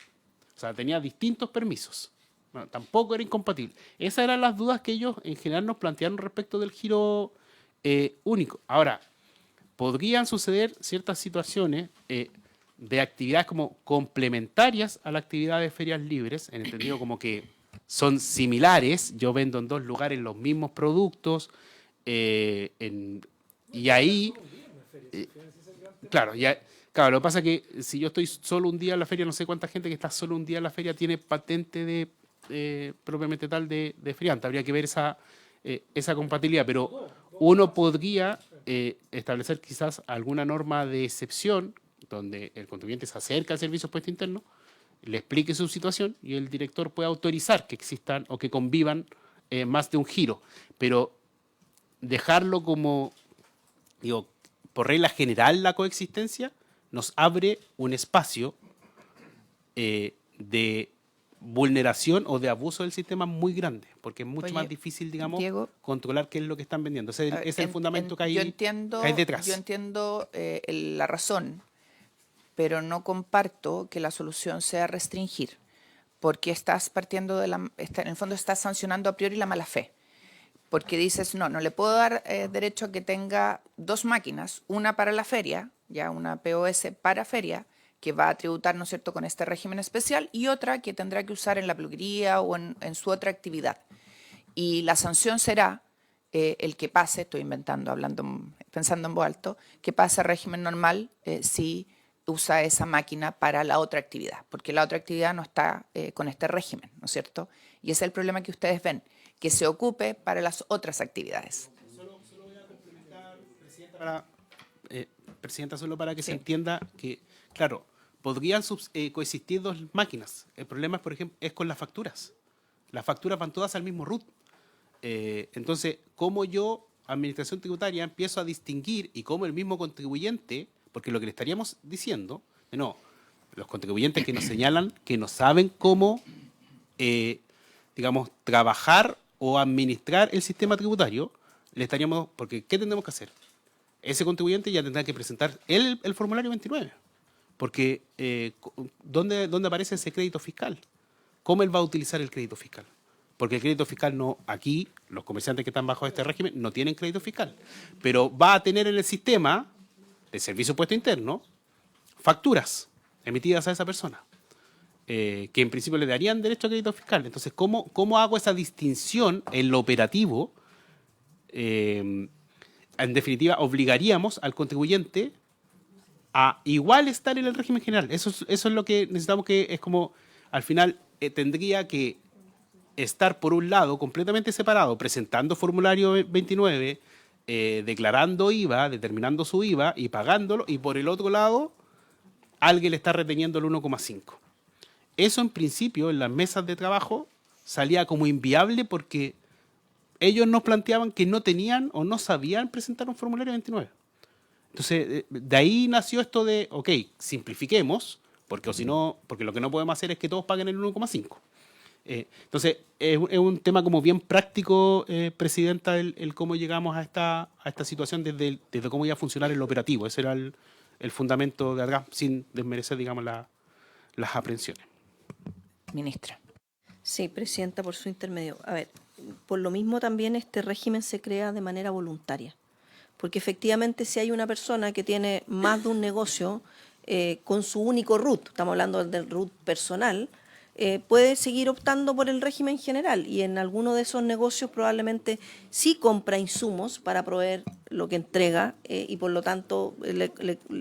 O sea, tenía distintos permisos. Bueno, tampoco era incompatible. Esas eran las dudas que ellos en general nos plantearon respecto del giro único. Ahora, podrían suceder ciertas situaciones de actividades como complementarias a la actividad de ferias libres, en entendido como que son similares. Yo vendo en dos lugares los mismos productos y ahí... Claro, lo que pasa es que si yo estoy solo un día en la feria, no sé cuánta gente que está solo un día en la feria tiene patente de propiamente tal de feriante. Habría que ver esa compatibilidad, pero uno podría establecer quizás alguna norma de excepción donde el contribuyente se acerca al servicio de impuesto interno, le explique su situación y el director puede autorizar que existan o que convivan más de un giro. Pero dejarlo como, digo, por regla general la coexistencia nos abre un espacio de vulneración o de abuso del sistema muy grande, porque es mucho más difícil, digamos, Diego, controlar qué es lo que están vendiendo. Ese es el fundamento que hay detrás. Yo entiendo la razón, pero no comparto que la solución sea restringir, porque estás partiendo en el fondo estás sancionando a priori la mala fe. Porque dices, no le puedo dar derecho a que tenga dos máquinas, una para la feria, ya una POS para feria, que va a tributar, ¿no es cierto?, con este régimen especial, y otra que tendrá que usar en la peluquería o en su otra actividad. Y la sanción será el que pase, estoy inventando, pensando en voz alto, que pase a régimen normal si usa esa máquina para la otra actividad, porque la otra actividad no está con este régimen, ¿no es cierto? Y ese es el problema que ustedes ven, que se ocupe para las otras actividades. Solo voy a complementar, Presidenta, solo para que se entienda que, claro, podrían coexistir dos máquinas. El problema, por ejemplo, es con las facturas. Las facturas van todas al mismo RUT. Entonces, ¿cómo yo, administración tributaria, empiezo a distinguir y cómo el mismo contribuyente, porque lo que le estaríamos diciendo, los contribuyentes que nos señalan que no saben cómo, digamos, trabajar o administrar el sistema tributario, le estaríamos, porque ¿qué tendremos que hacer? Ese contribuyente ya tendrá que presentar el formulario 29, porque ¿dónde aparece ese crédito fiscal? ¿Cómo él va a utilizar el crédito fiscal? Porque el crédito fiscal no, aquí los comerciantes que están bajo este régimen no tienen crédito fiscal, pero va a tener en el sistema de servicio de impuesto interno facturas emitidas a esa persona, que en principio le darían derecho a crédito fiscal. Entonces, ¿cómo hago esa distinción en lo operativo? En definitiva, obligaríamos al contribuyente a igual estar en el régimen general. Eso es lo que necesitamos, que es como, al final, tendría que estar, por un lado, completamente separado, presentando formulario 29, declarando IVA, determinando su IVA y pagándolo, y por el otro lado, alguien le está reteniendo el 1,5. Eso, en principio, en las mesas de trabajo, salía como inviable porque ellos nos planteaban que no tenían o no sabían presentar un formulario 29. Entonces, de ahí nació esto de, ok, simplifiquemos, porque lo que no podemos hacer es que todos paguen el 1,5. Entonces, es un tema como bien práctico, Presidenta, el cómo llegamos a esta situación desde cómo iba a funcionar el operativo. Ese era el fundamento de atrás, sin desmerecer, digamos, las aprehensiones. Ministra. Sí, Presidenta, por su intermedio. A ver, por lo mismo también este régimen se crea de manera voluntaria, porque efectivamente si hay una persona que tiene más de un negocio con su único RUT, estamos hablando del RUT personal, puede seguir optando por el régimen general y en alguno de esos negocios probablemente sí compra insumos para proveer lo que entrega y por lo tanto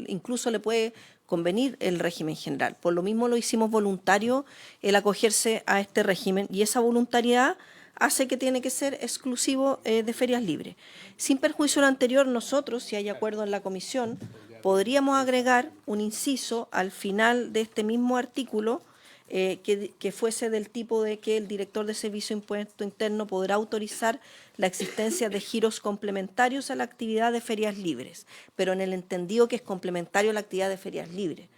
incluso le puede convenir el régimen general. Por lo mismo lo hicimos voluntario el acogerse a este régimen y esa voluntariedad hace que tiene que ser exclusivo de ferias libres. Sin perjuicio de lo anterior, nosotros, si hay acuerdo en la comisión, podríamos agregar un inciso al final de este mismo artículo que fuese del tipo de que el director de Servicio de Impuesto Interno podrá autorizar la existencia de giros complementarios a la actividad de ferias libres, pero en el entendido que es complementario a la actividad de ferias libres,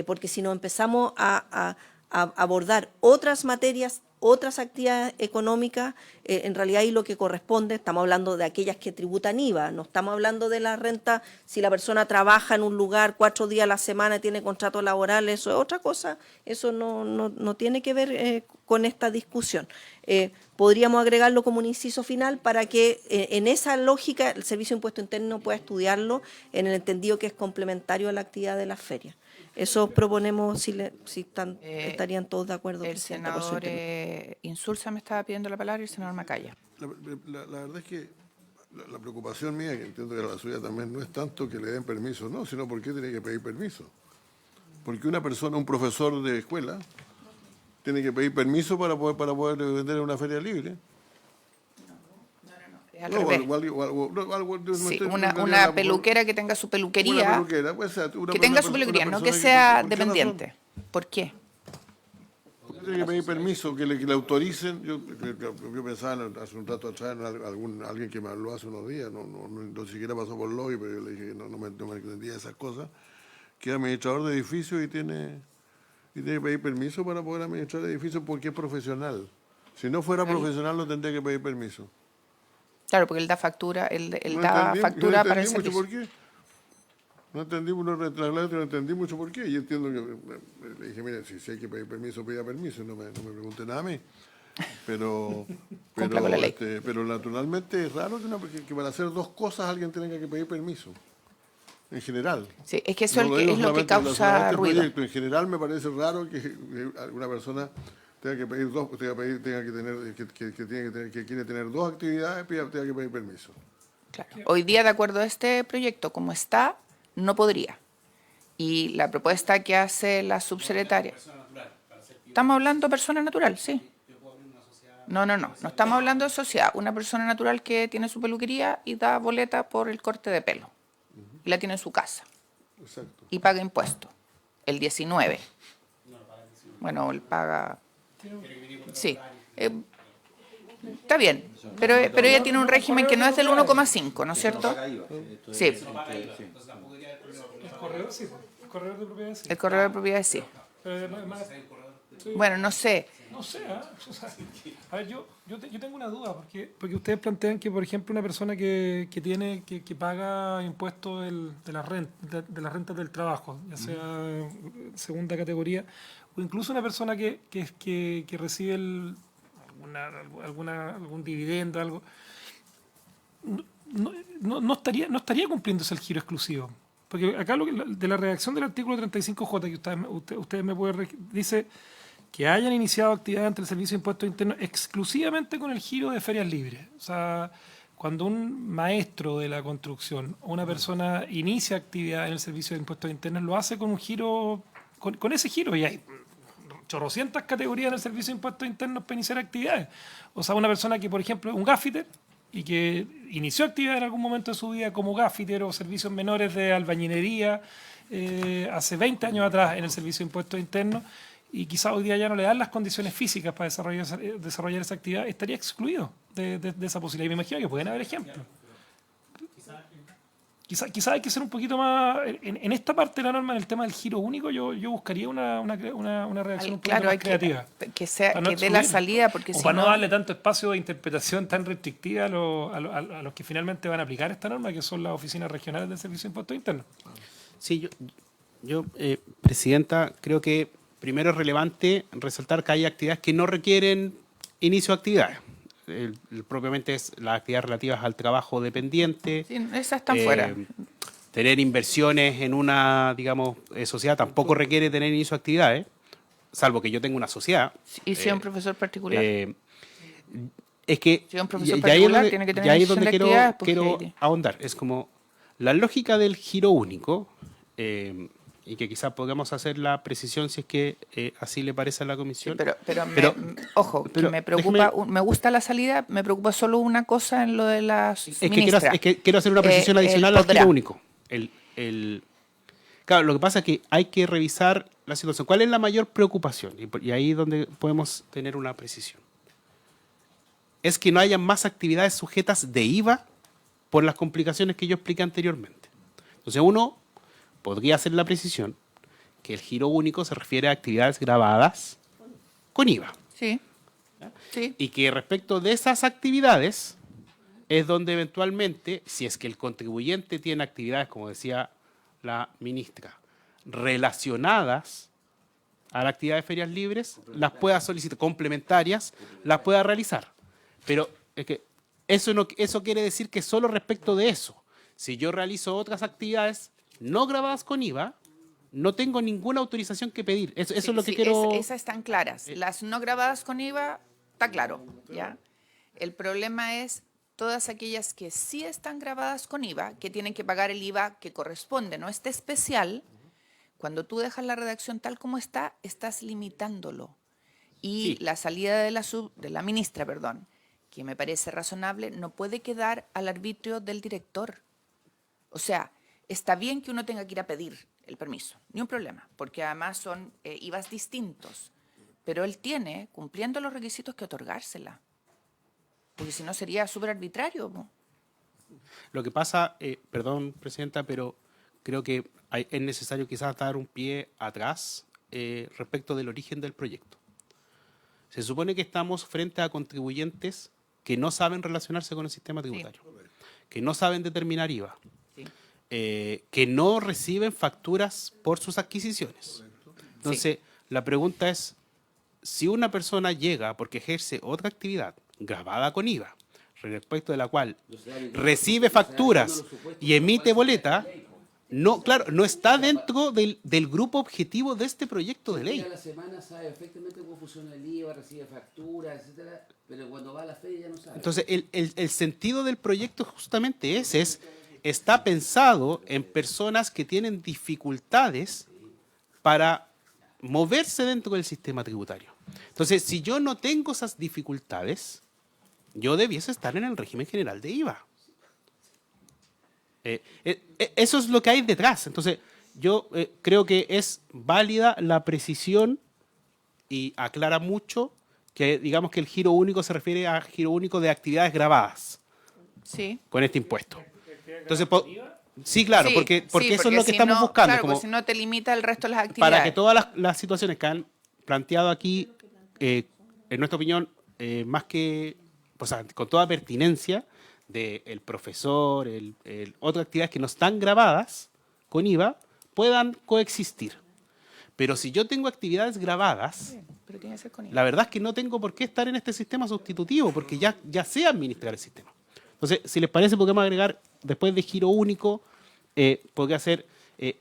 porque si no empezamos a abordar otras materias, otras actividades económicas, en realidad ahí lo que corresponde, estamos hablando de aquellas que tributan IVA, no estamos hablando de la renta, si la persona trabaja en un lugar 4 días a la semana y tiene contrato laboral, eso es otra cosa, eso no tiene que ver con esta discusión. Podríamos agregarlo como un inciso final para que en esa lógica el Servicio de Impuesto Interno pueda estudiarlo en el entendido que es complementario a la actividad de las ferias. Eso proponemos, si estarían todos de acuerdo. El senador Insulza me estaba pidiendo la palabra y el senador Macaya. La verdad es que la preocupación mía, que entiendo que la suya también, no es tanto que le den permiso, no, sino por qué tiene que pedir permiso. Porque una persona, un profesor de escuela, tiene que pedir permiso para poder vender en una feria libre. Al revés. Sí, una peluquera que tenga su peluquería, que tenga su peluquería, no que sea dependiente. ¿Por qué? Tiene que pedir permiso, que le autoricen. Yo pensaba hace un rato atrás en alguien que me habló hace unos días, no siquiera pasó por lobby, pero yo le dije que no me entendía esas cosas, que es administrador de edificios y tiene que pedir permiso para poder administrar edificios porque es profesional. Si no fuera profesional no tendría que pedir permiso. Claro, porque él da factura, para el servicio. ¿Por qué? No entendí mucho por qué. Y entiendo que le dije, mire, si hay que pedir permiso, pida permiso, no me pregunte nada a mí. Pero naturalmente es raro que para hacer dos cosas alguien tenga que pedir permiso. En general. Sí, es que eso es lo que causa ruido. En general me parece raro que alguna persona tenga que pedir dos, que quiere tener dos actividades, tenga que pedir permiso. Claro. Hoy día, de acuerdo a este proyecto, como está, no podría. Y la propuesta que hace la subsecretaria. Estamos hablando de persona natural, sí. No estamos hablando de sociedad. Una persona natural que tiene su peluquería y da boleta por el corte de pelo. Y la tiene en su casa. Exacto. Y paga impuestos. El 19. Bueno, él paga. Sí. Está bien. Pero ella tiene un régimen que no es del 1,5, ¿no es cierto? Sí. El corredor sí. El corredor de propiedad sí. El corredor de propiedad sí. Bueno, no sé. No sé, a ver, yo tengo una duda, porque ustedes plantean que, por ejemplo, una persona que paga impuestos de las rentas del trabajo, ya sea segunda categoría, o incluso una persona que recibe algún dividendo, algo, no estaría cumpliéndose el giro exclusivo. Porque acá de la redacción del artículo 35J, que ustedes me pueden dice que hayan iniciado actividad ante el Servicio de Impuestos Internos exclusivamente con el giro de ferias libres. O sea, cuando un maestro de la construcción o una persona inicia actividad en el Servicio de Impuestos Internos, lo hace con un giro, con ese giro, y hay chorrocientas categorías en el Servicio de Impuestos Internos para iniciar actividades. O sea, una persona que, por ejemplo, un gaffiter, y que inició actividad en algún momento de su vida como gaffiter o servicios menores de albañilería hace 20 años atrás en el Servicio de Impuestos Internos, y quizá hoy día ya no le dan las condiciones físicas para desarrollar esa actividad, estaría excluido de esa posibilidad. Y me imagino que pueden haber ejemplos. Quizá hay que ser un poquito más... En esta parte de la norma, en el tema del giro único, yo buscaría una redacción un poquito más creativa. Que dé la salida, porque si para no darle tanto espacio de interpretación tan restrictiva a los que finalmente van a aplicar esta norma, que son las oficinas regionales del Servicio de Impuestos Internos. Sí, yo Presidenta, creo que primero es relevante resaltar que hay actividades que no requieren inicio de actividades. Propiamente es las actividades relativas al trabajo dependiente. Sí, esas están fuera. Tener inversiones en una, sociedad tampoco requiere tener inicio de actividades, salvo que yo tenga una sociedad. Y sea un profesor particular. Es que Si es un profesor y ahí es particular, donde, tiene que tener y ahí es decisión donde de actividades, pues, quiero Heidi. ahondar. Es como la lógica del giro único, y que quizás podamos hacer la precisión si es que así le parece a la comisión. Ojo, que me preocupa, me gusta la salida, me preocupa solo una cosa en lo de las ministras. Quiero hacer una precisión adicional al podrá. giro único. Claro, lo que pasa es que hay que revisar la situación. ¿Cuál es la mayor preocupación? Y ahí es donde podemos tener una precisión. Es que no haya más actividades sujetas de IVA por las complicaciones que yo expliqué anteriormente. Entonces uno podría hacer la precisión que el giro único se refiere a actividades grabadas con IVA. Sí. Sí. Y que respecto de esas actividades es donde eventualmente, si es que el contribuyente tiene actividades, como decía la ministra, relacionadas a la actividad de ferias libres, las pueda solicitar, complementarias, las pueda realizar. Pero es que eso quiere decir que solo respecto de eso, si yo realizo otras actividades no grabadas con IVA, no tengo ninguna autorización que pedir. Eso es lo que quiero... Esas están claras. Las no grabadas con IVA, está claro, ¿ya? El problema es todas aquellas que sí están grabadas con IVA, que tienen que pagar el IVA que corresponde, no este especial. Cuando tú dejas la redacción tal como está, estás limitándolo. Y la salida de la ministra, que me parece razonable, no puede quedar al arbitrio del director. O sea, está bien que uno tenga que ir a pedir el permiso, ni un problema, porque además son IVAs distintos, pero él tiene, cumpliendo los requisitos, que otorgársela, porque si no sería súper arbitrario, ¿no? Lo que pasa, perdón, Presidenta, pero creo que es necesario quizás dar un pie atrás respecto del origen del proyecto. Se supone que estamos frente a contribuyentes que no saben relacionarse con el sistema tributario, que no saben determinar IVA, que no reciben facturas por sus adquisiciones. Entonces, la pregunta es, si una persona llega porque ejerce otra actividad grabada con IVA, respecto de la cual recibe facturas y emite boleta, no, claro, no está dentro del grupo objetivo de este proyecto de ley. A la semana sabe perfectamente cómo funciona el IVA, recibe facturas, etcétera, pero cuando va a la feria ya no sabe. Entonces, el sentido del proyecto justamente está pensado en personas que tienen dificultades para moverse dentro del sistema tributario. Entonces, si yo no tengo esas dificultades, yo debiese estar en el régimen general de IVA. Eso es lo que hay detrás. Entonces, yo creo que es válida la precisión y aclara mucho que, digamos, que el giro único se refiere a giro único de actividades grabadas con este impuesto. Entonces, sí, claro, porque eso es lo que estamos buscando. Claro, como porque si no te limita el resto de las actividades. para que todas las situaciones que han planteado aquí, en nuestra opinión, más que, o sea, con toda pertinencia, del profesor, otras actividades que no están grabadas con IVA, puedan coexistir. Pero si yo tengo actividades grabadas, pero tiene que ser con IVA. la verdad es que no tengo por qué estar en este sistema sustitutivo, porque ya sé administrar el sistema. Entonces, si les parece, podemos agregar, después de giro único, podría ser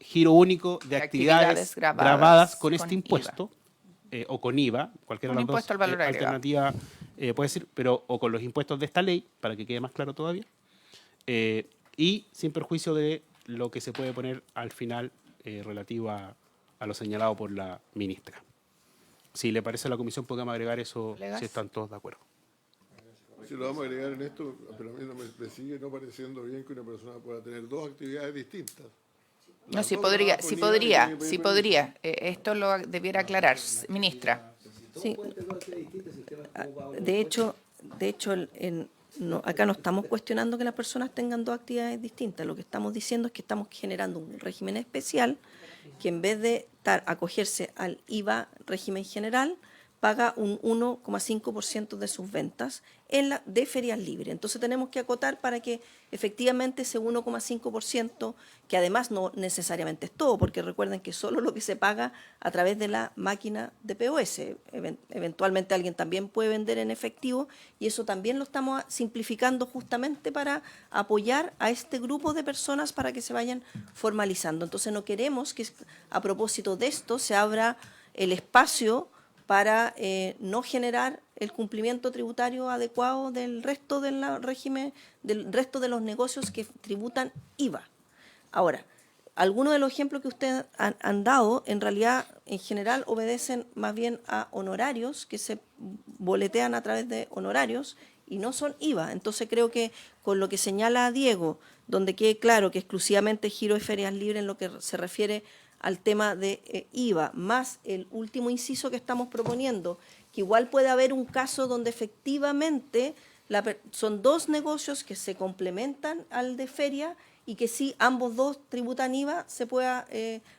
giro único de actividades grabadas con este impuesto, o con IVA, cualquiera de las dos alternativas puede ser, pero o con los impuestos de esta ley, para que quede más claro todavía, y sin perjuicio de lo que se puede poner al final relativo a lo señalado por la ministra. Si le parece a la comisión, podemos agregar eso, si están todos de acuerdo. Si lo vamos a agregar en esto, pero a mí me sigue no pareciendo bien que una persona pueda tener dos actividades distintas. No, sí podría. Esto lo debiera aclarar, ministra. Sí. De hecho, acá no estamos cuestionando que las personas tengan dos actividades distintas. Lo que estamos diciendo es que estamos generando un régimen especial que, en vez de acogerse al IVA régimen general, paga un 1,5% de sus ventas de ferias libres. Entonces tenemos que acotar para que efectivamente ese 1,5%, que además no necesariamente es todo, porque recuerden que solo lo que se paga a través de la máquina de POS, eventualmente alguien también puede vender en efectivo, y eso también lo estamos simplificando justamente para apoyar a este grupo de personas para que se vayan formalizando. Entonces no queremos que a propósito de esto se abra el espacio para no generar el cumplimiento tributario adecuado del resto del régimen, del resto de los negocios que tributan IVA. Ahora, algunos de los ejemplos que ustedes han dado, en realidad, en general, obedecen más bien a honorarios que se boletean a través de honorarios y no son IVA. Entonces creo que con lo que señala Diego, donde quede claro que exclusivamente giro de ferias libres en lo que se refiere al tema de IVA, más el último inciso que estamos proponiendo, que igual puede haber un caso donde efectivamente son dos negocios que se complementan al de feria y que si ambos dos tributan IVA,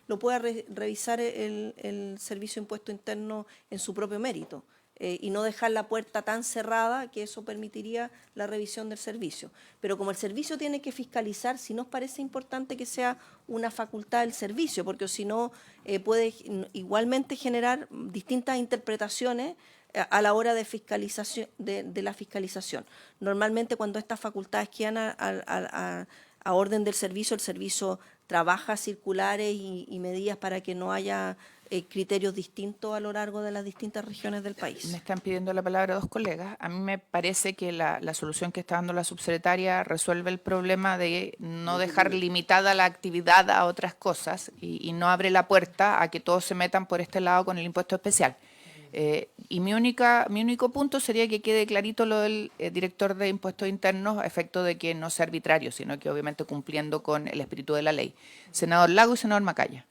lo pueda revisar el Servicio de Impuesto Interno en su propio mérito. Y no dejar la puerta tan cerrada que eso permitiría la revisión del servicio. Pero como el servicio tiene que fiscalizar, sí nos parece importante que sea una facultad del servicio, porque si no puede igualmente generar distintas interpretaciones a la hora de fiscalización de la fiscalización. Normalmente cuando estas facultades quedan a orden del servicio, el servicio trabaja circulares y medidas para que no haya criterios distintos a lo largo de las distintas regiones del país. Me están pidiendo la palabra dos colegas. A mí me parece que la solución que está dando la subsecretaria resuelve el problema de no dejar limitada la actividad a otras cosas y no abre la puerta a que todos se metan por este lado con el impuesto especial. Y mi único punto sería que quede clarito lo del director de impuestos internos a efecto de que no sea arbitrario, sino que obviamente cumpliendo con el espíritu de la ley. Senador Lago y senador Macaya.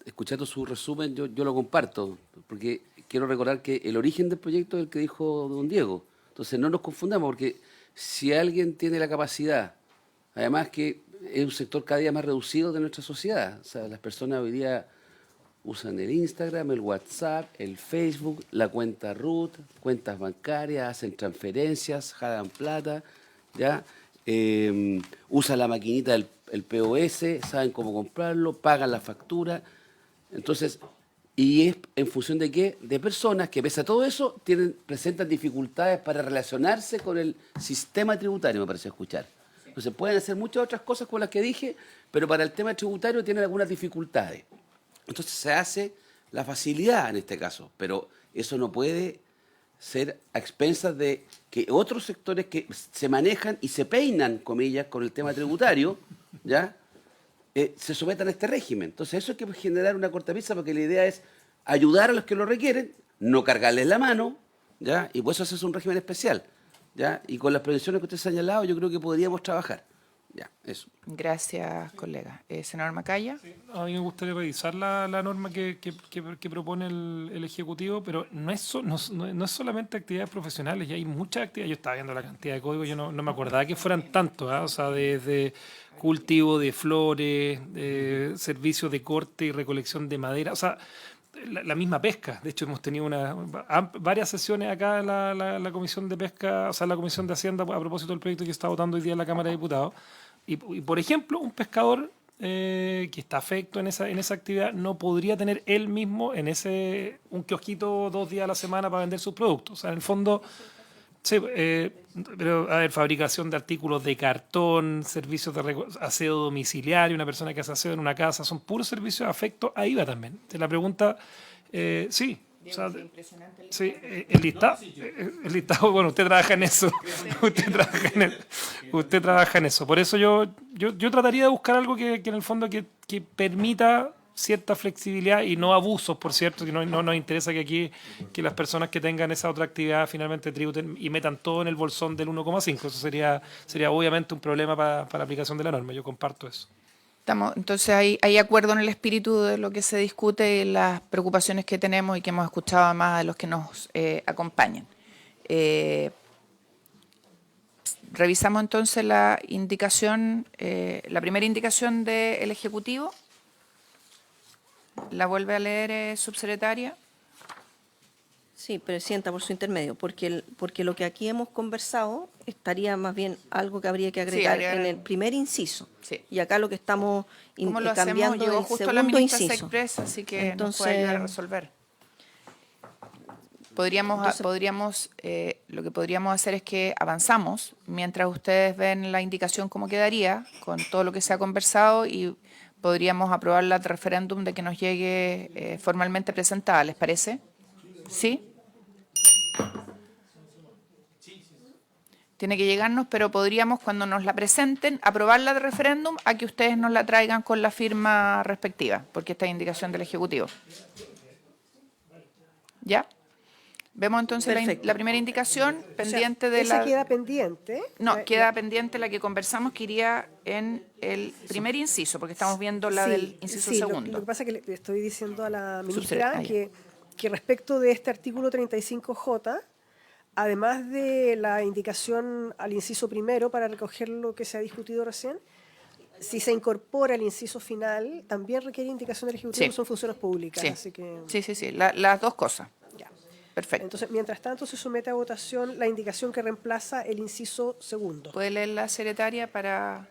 Escuchando su resumen, yo lo comparto, porque quiero recordar que el origen del proyecto es el que dijo don Diego. Entonces no nos confundamos, porque si alguien tiene la capacidad, además que es un sector cada día más reducido de nuestra sociedad, o sea, las personas hoy día usan el Instagram, el WhatsApp, el Facebook, la cuenta RUT, cuentas bancarias, hacen transferencias, jalan plata, ¿ya? Usan la maquinita del POS, saben cómo comprarlo, pagan la factura. Entonces, ¿y es en función de qué? De personas que, pese a todo eso, presentan dificultades para relacionarse con el sistema tributario, me parece escuchar. Entonces, pueden hacer muchas otras cosas con las que dije, pero para el tema tributario tienen algunas dificultades. Entonces, se hace la facilidad en este caso, pero eso no puede ser a expensas de que otros sectores que se manejan y se peinan, comillas, con el tema tributario, ¿ya?, se sometan a este régimen. Entonces eso hay que generar una cortapisa porque la idea es ayudar a los que lo requieren, no cargarles la mano, ¿ya? Y por eso hace un régimen especial, ¿ya? Y con las prevenciones que usted ha señalado yo creo que podríamos trabajar. Ya, eso. Gracias, colega. Senador Macaya. Sí, a mí me gustaría revisar la norma que propone el Ejecutivo, pero no es solamente actividades profesionales, ya hay muchas actividades. Yo estaba viendo la cantidad de códigos, yo no me acordaba que fueran tantos, ¿eh? O sea, desde cultivo de flores, servicios de corte y recolección de madera, o sea, la misma pesca. De hecho, hemos tenido varias sesiones acá en la Comisión de Pesca, o sea, en la Comisión de Hacienda, a propósito del proyecto que está votando hoy día en la Cámara de Diputados. Y por ejemplo, un pescador que está afecto en esa actividad no podría tener él mismo un kiosquito 2 días a la semana para vender sus productos. O sea, en el fondo, sí, pero a ver, fabricación de artículos de cartón, servicios de aseo domiciliario, una persona que hace aseo en una casa, son puros servicios afectos a IVA también. Entonces, la pregunta, sí. O sea, sí, el listado, bueno, usted trabaja en eso, usted trabaja en eso. Por eso yo trataría de buscar algo que en el fondo que permita cierta flexibilidad y no abusos, por cierto, que no nos interesa que aquí que las personas que tengan esa otra actividad finalmente tributen y metan todo en el bolsón del 1,5. Eso sería obviamente un problema para la aplicación de la norma. Yo comparto eso. Entonces hay acuerdo en el espíritu de lo que se discute y las preocupaciones que tenemos y que hemos escuchado además de los que nos acompañan. Revisamos entonces la indicación, la primera indicación del Ejecutivo. ¿La vuelve a leer, subsecretaria? Sí, Presidenta, por su intermedio, porque lo que aquí hemos conversado estaría más bien algo que habría que agregar en el primer inciso. Sí. Y acá lo que estamos cambiando Llegó el justo la segundo ministra inciso. Express, así que Entonces, nos puede ayudar a resolver. Lo que podríamos hacer es que avanzamos mientras ustedes ven la indicación cómo quedaría con todo lo que se ha conversado y podríamos aprobar la referéndum de que nos llegue formalmente presentada, ¿les parece? ¿Sí? Tiene que llegarnos, pero podríamos, cuando nos la presenten, aprobarla de referéndum a que ustedes nos la traigan con la firma respectiva, porque esta es indicación del Ejecutivo. ¿Ya? Vemos entonces la primera indicación pendiente de esa la... queda pendiente. No, queda pendiente la que conversamos, que iría en el primer inciso, porque estamos viendo la Sí, del inciso sí, segundo. Lo que pasa es que le estoy diciendo a la ministra Subsecretaria. que respecto de este artículo 35J, además de la indicación al inciso primero para recoger lo que se ha discutido recién, si se incorpora el inciso final, también requiere indicación del Ejecutivo, Sí. son funciones públicas. Sí, Así que, sí, las dos cosas. ya. Perfecto. Entonces, mientras tanto, se somete a votación la indicación que reemplaza el inciso segundo. ¿Puede leer la secretaria para...?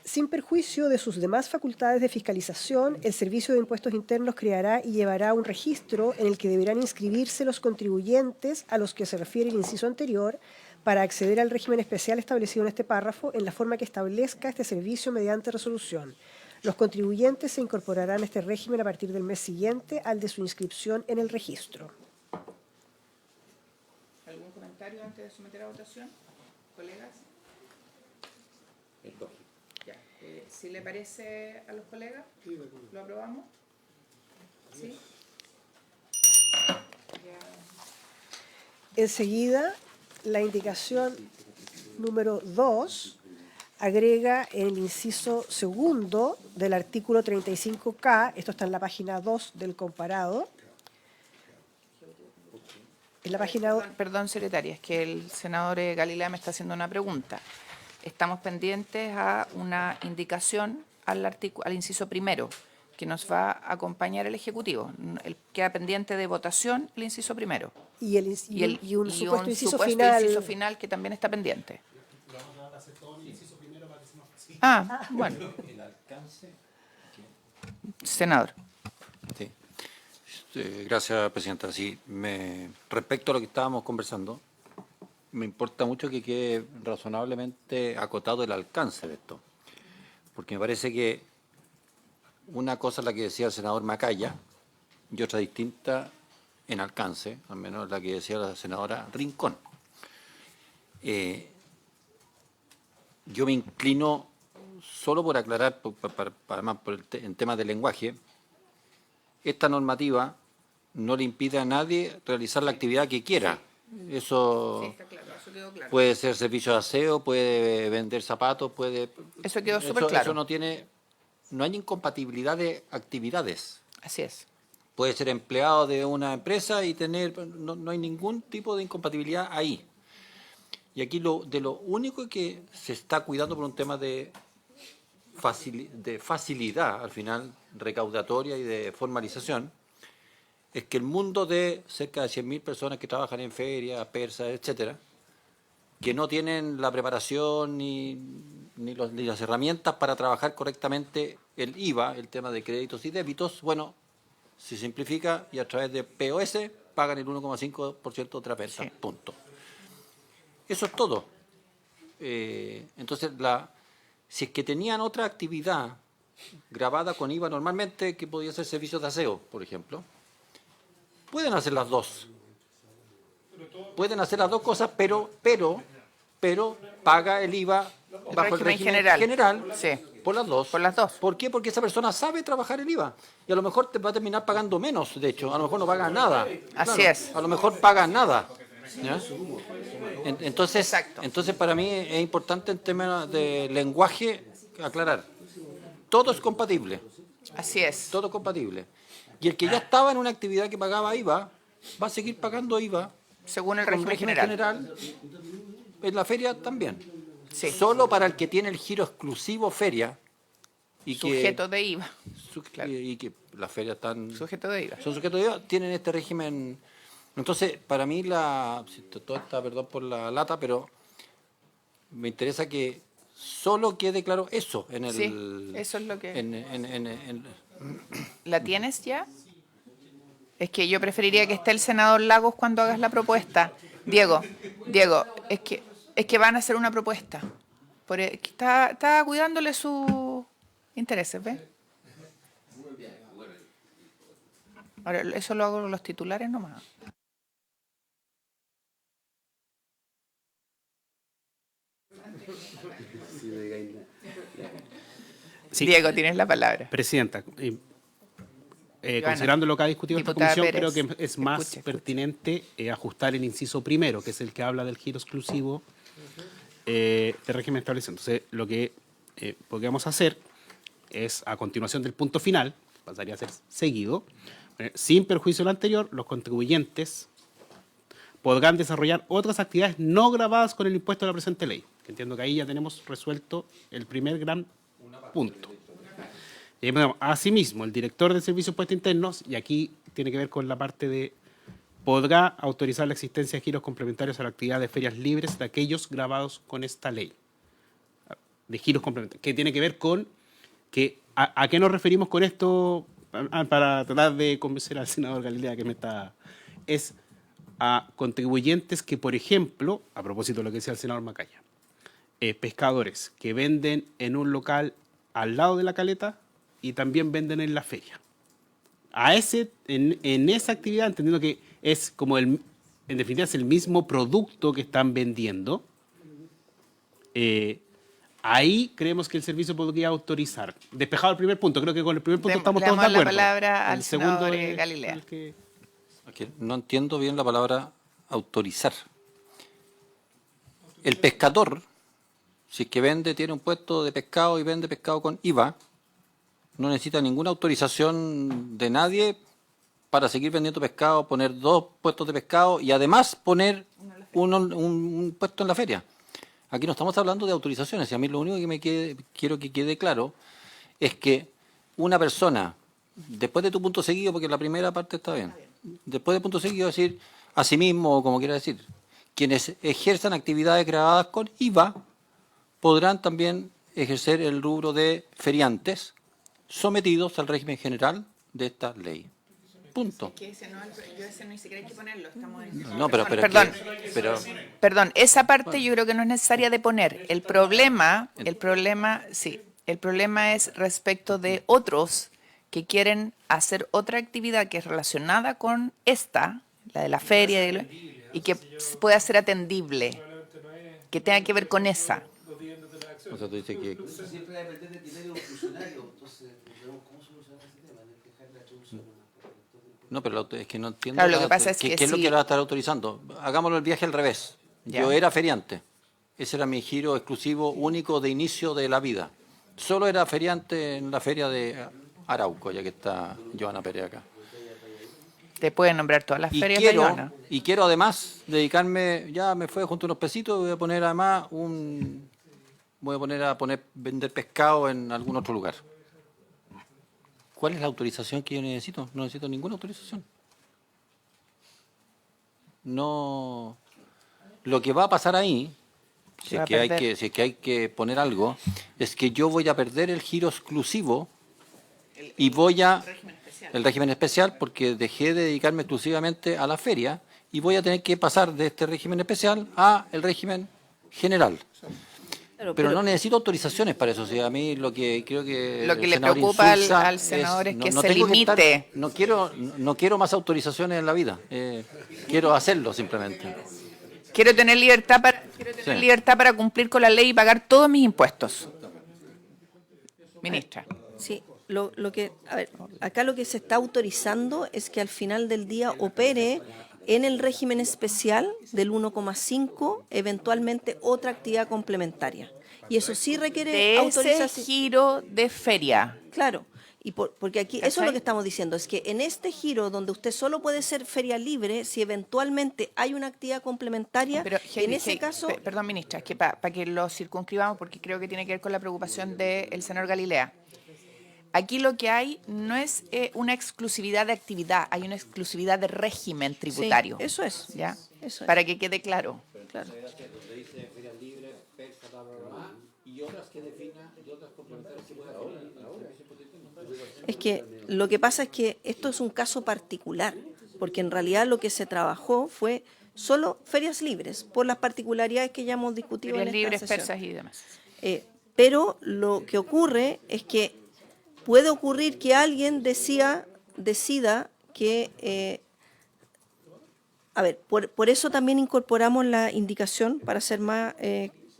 Sin perjuicio de sus demás facultades de fiscalización, el Servicio de Impuestos Internos creará y llevará un registro en el que deberán inscribirse los contribuyentes a los que se refiere el inciso anterior para acceder al régimen especial establecido en este párrafo en la forma que establezca este servicio mediante resolución. Los contribuyentes se incorporarán a este régimen a partir del mes siguiente al de su inscripción en el registro. ¿Algún comentario antes de someter a votación, colegas? Ya. Si le parece a los colegas, ¿lo aprobamos? ¿Sí? Enseguida, la indicación número 2 agrega en el inciso segundo del artículo 35K, esto está en la página 2 del comparado. En la página 2. Perdón, secretaria, es que el senador Galilea me está haciendo una pregunta. Estamos pendientes a una indicación al inciso primero, que nos va a acompañar el Ejecutivo. Queda pendiente de votación el inciso primero. Y un supuesto inciso final que también está pendiente. Bueno. Senador. Sí. Gracias, presidenta. Sí, respecto a lo que estábamos conversando, me importa mucho que quede razonablemente acotado el alcance de esto, porque me parece que una cosa es la que decía el senador Macaya y otra distinta en alcance, al menos la que decía la senadora Rincón. Yo me inclino, solo por aclarar, además en temas de lenguaje, esta normativa no le impide a nadie realizar la actividad que quiera. Eso, Sí, está claro, eso quedó claro. puede ser servicio de aseo, puede vender zapatos, Eso quedó súper claro. Eso no hay incompatibilidad de actividades. Así es. Puede ser empleado de una empresa y no hay ningún tipo de incompatibilidad ahí. Y aquí de lo único que se está cuidando por un tema de facilidad, al final, recaudatoria y de formalización, es que el mundo de cerca de 100.000 personas que trabajan en ferias, persas, etcétera, que no tienen la preparación ni las herramientas para trabajar correctamente el IVA, el tema de créditos y débitos, bueno, se simplifica y a través de POS pagan el 1,5% de la PERSA, Sí. punto. Eso es todo. Entonces, si es que tenían otra actividad grabada con IVA normalmente, que podía ser servicios de aseo, por ejemplo, pueden hacer las dos. Pueden hacer las dos cosas, pero paga el IVA bajo el régimen general Sí. por las dos. Por las dos. ¿Por qué? Porque esa persona sabe trabajar el IVA. Y a lo mejor te va a terminar pagando menos, de hecho. A lo mejor no pagas nada. Así es. A lo mejor pagas nada. ¿Ya? Entonces, Exacto. entonces, para mí es importante en temas de lenguaje aclarar. Todo es compatible. Así es. Todo es compatible. Y el que ya estaba en una actividad que pagaba IVA, va a seguir pagando IVA. Según el con régimen general. En la feria también. Sí. Solo para el que tiene el giro exclusivo feria. Y Sujeto de IVA. y que las ferias están Sujeto de IVA. son sujetos de IVA, tienen este régimen. Entonces, para mí, todo está, perdón por la lata, pero me interesa que solo quede claro eso en el. Sí, eso es lo que... en- ¿La tienes ya? Es que yo preferiría que esté el senador Lagos cuando hagas la propuesta. Diego, es que van a hacer una propuesta. Está cuidándole su intereses, ¿ves? Ahora, eso lo hago con los titulares nomás. Sí. Diego, tienes la palabra. Presidenta, Joana, considerando lo que ha discutido esta diputada comisión, Pérez, creo que es más escuche. pertinente ajustar el inciso primero, que es el que habla del giro exclusivo de régimen establecido. Entonces, lo que podríamos hacer es, a continuación del punto final, pasaría a ser seguido, sin perjuicio de lo anterior, los contribuyentes podrán desarrollar otras actividades no gravadas con el impuesto de la presente ley. Entiendo que ahí ya tenemos resuelto el primer gran punto. Asimismo, el director del Servicio de Impuestos Internos, y aquí tiene que ver con la parte de, podrá autorizar la existencia de giros complementarios a la actividad de ferias libres de aquellos grabados con esta ley. De giros complementarios, que tiene que ver con que ¿a qué nos referimos con esto? Para tratar de convencer al senador Galilea que me está... Es a contribuyentes que, por ejemplo, a propósito de lo que decía el senador Macaya, pescadores que venden en un local al lado de la caleta y también venden en la feria. En esa actividad, entendiendo que es como en definitiva es el mismo producto que están vendiendo, ahí creemos que el servicio podría autorizar. Despejado el primer punto, creo que con el primer punto estamos todos de Le damos acuerdo. la palabra al El segundo senador es Galilea. el que... No entiendo bien la palabra autorizar. El pescador, si es que vende, tiene un puesto de pescado y vende pescado con IVA, no necesita ninguna autorización de nadie para seguir vendiendo pescado, poner 2 puestos de pescado y además poner un puesto en la feria. Aquí no estamos hablando de autorizaciones, y a mí lo único que quiero que quede claro es que una persona, después de tu punto seguido, porque la primera parte está bien, después del punto seguido decir, asimismo, o como quiera decir, quienes ejerzan actividades grabadas con IVA podrán también ejercer el rubro de feriantes sometidos al régimen general de esta ley. Punto. No, Perdón, esa parte yo creo que no es necesaria de poner. El problema es respecto de otros que quieren hacer otra actividad que es relacionada con esta, la de la feria, y que pueda ser atendible, que tenga que ver con esa. O sea, tú dices que... Siempre va a depender del dinero de un funcionario, entonces, ¿cómo solucionar ese tema? Dejar la traducción. No, pero es que no entiendo. Claro, lo que pasa es que ¿qué es lo sí. que va a estar autorizando? Hagámoslo el viaje al revés. Ya. Yo era feriante. Ese era mi giro exclusivo único de inicio de la vida. Solo era feriante en la feria de Arauco, ya que está Joana Pérez acá. Te pueden nombrar todas las Y ferias quiero, de Joana. y quiero además dedicarme, ya me fue junto unos pesitos, voy a poner además vender pescado en algún otro lugar. ¿Cuál es la autorización que yo necesito? No necesito ninguna autorización. No. Lo que va a pasar ahí, si es que hay que poner algo, es que yo voy a perder el giro exclusivo y el régimen especial, porque dejé de dedicarme exclusivamente a la feria y voy a tener que pasar de este régimen especial a el régimen general. Claro, Pero no necesito autorizaciones para eso. O sea, a mí lo que creo que Lo que el le senador preocupa Insulza al senador es que se tengo limite. no quiero más autorizaciones en la vida. Quiero hacerlo simplemente. Quiero tener libertad para cumplir con la ley y pagar todos mis impuestos. Ministra. Sí, acá lo que se está autorizando es que al final del día opere en el régimen especial del 1,5, eventualmente otra actividad complementaria. Y eso sí requiere De autorización. ese giro de feria. Claro, porque aquí eso es ¿Cachai? lo que estamos diciendo, es que en este giro donde usted solo puede ser feria libre, si eventualmente hay una actividad complementaria, Pero, en ese caso... Perdón, ministra, es que para que lo circunscribamos, porque creo que tiene que ver con la preocupación del senador Galilea. Aquí lo que hay no es una exclusividad de actividad, hay una exclusividad de régimen tributario. Sí, eso es. ¿Ya? Eso es. Para que quede claro. Claro. Es que lo que pasa es que esto es un caso particular, porque en realidad lo que se trabajó fue solo ferias libres, por las particularidades que ya hemos discutido Ferias en esta libres, sesión. persas y demás. Pero lo que ocurre es que puede ocurrir que alguien decida que... a ver, por eso también incorporamos la indicación, para ser más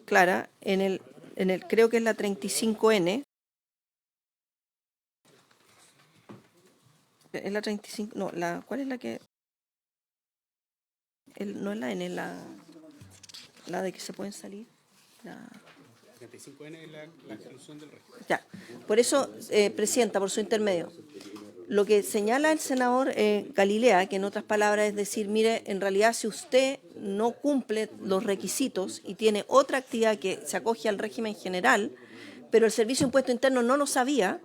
clara, creo que es la 35N. Es la 35, no, ¿cuál es la que...? No es la N, la de que se pueden salir. La 35N es la exclusión del registro. Ya, por eso, Presidenta, por su intermedio, lo que señala el senador Galilea, que en otras palabras es decir, mire, en realidad si usted no cumple los requisitos y tiene otra actividad que se acoge al régimen general, pero el Servicio de Impuesto Interno no lo sabía,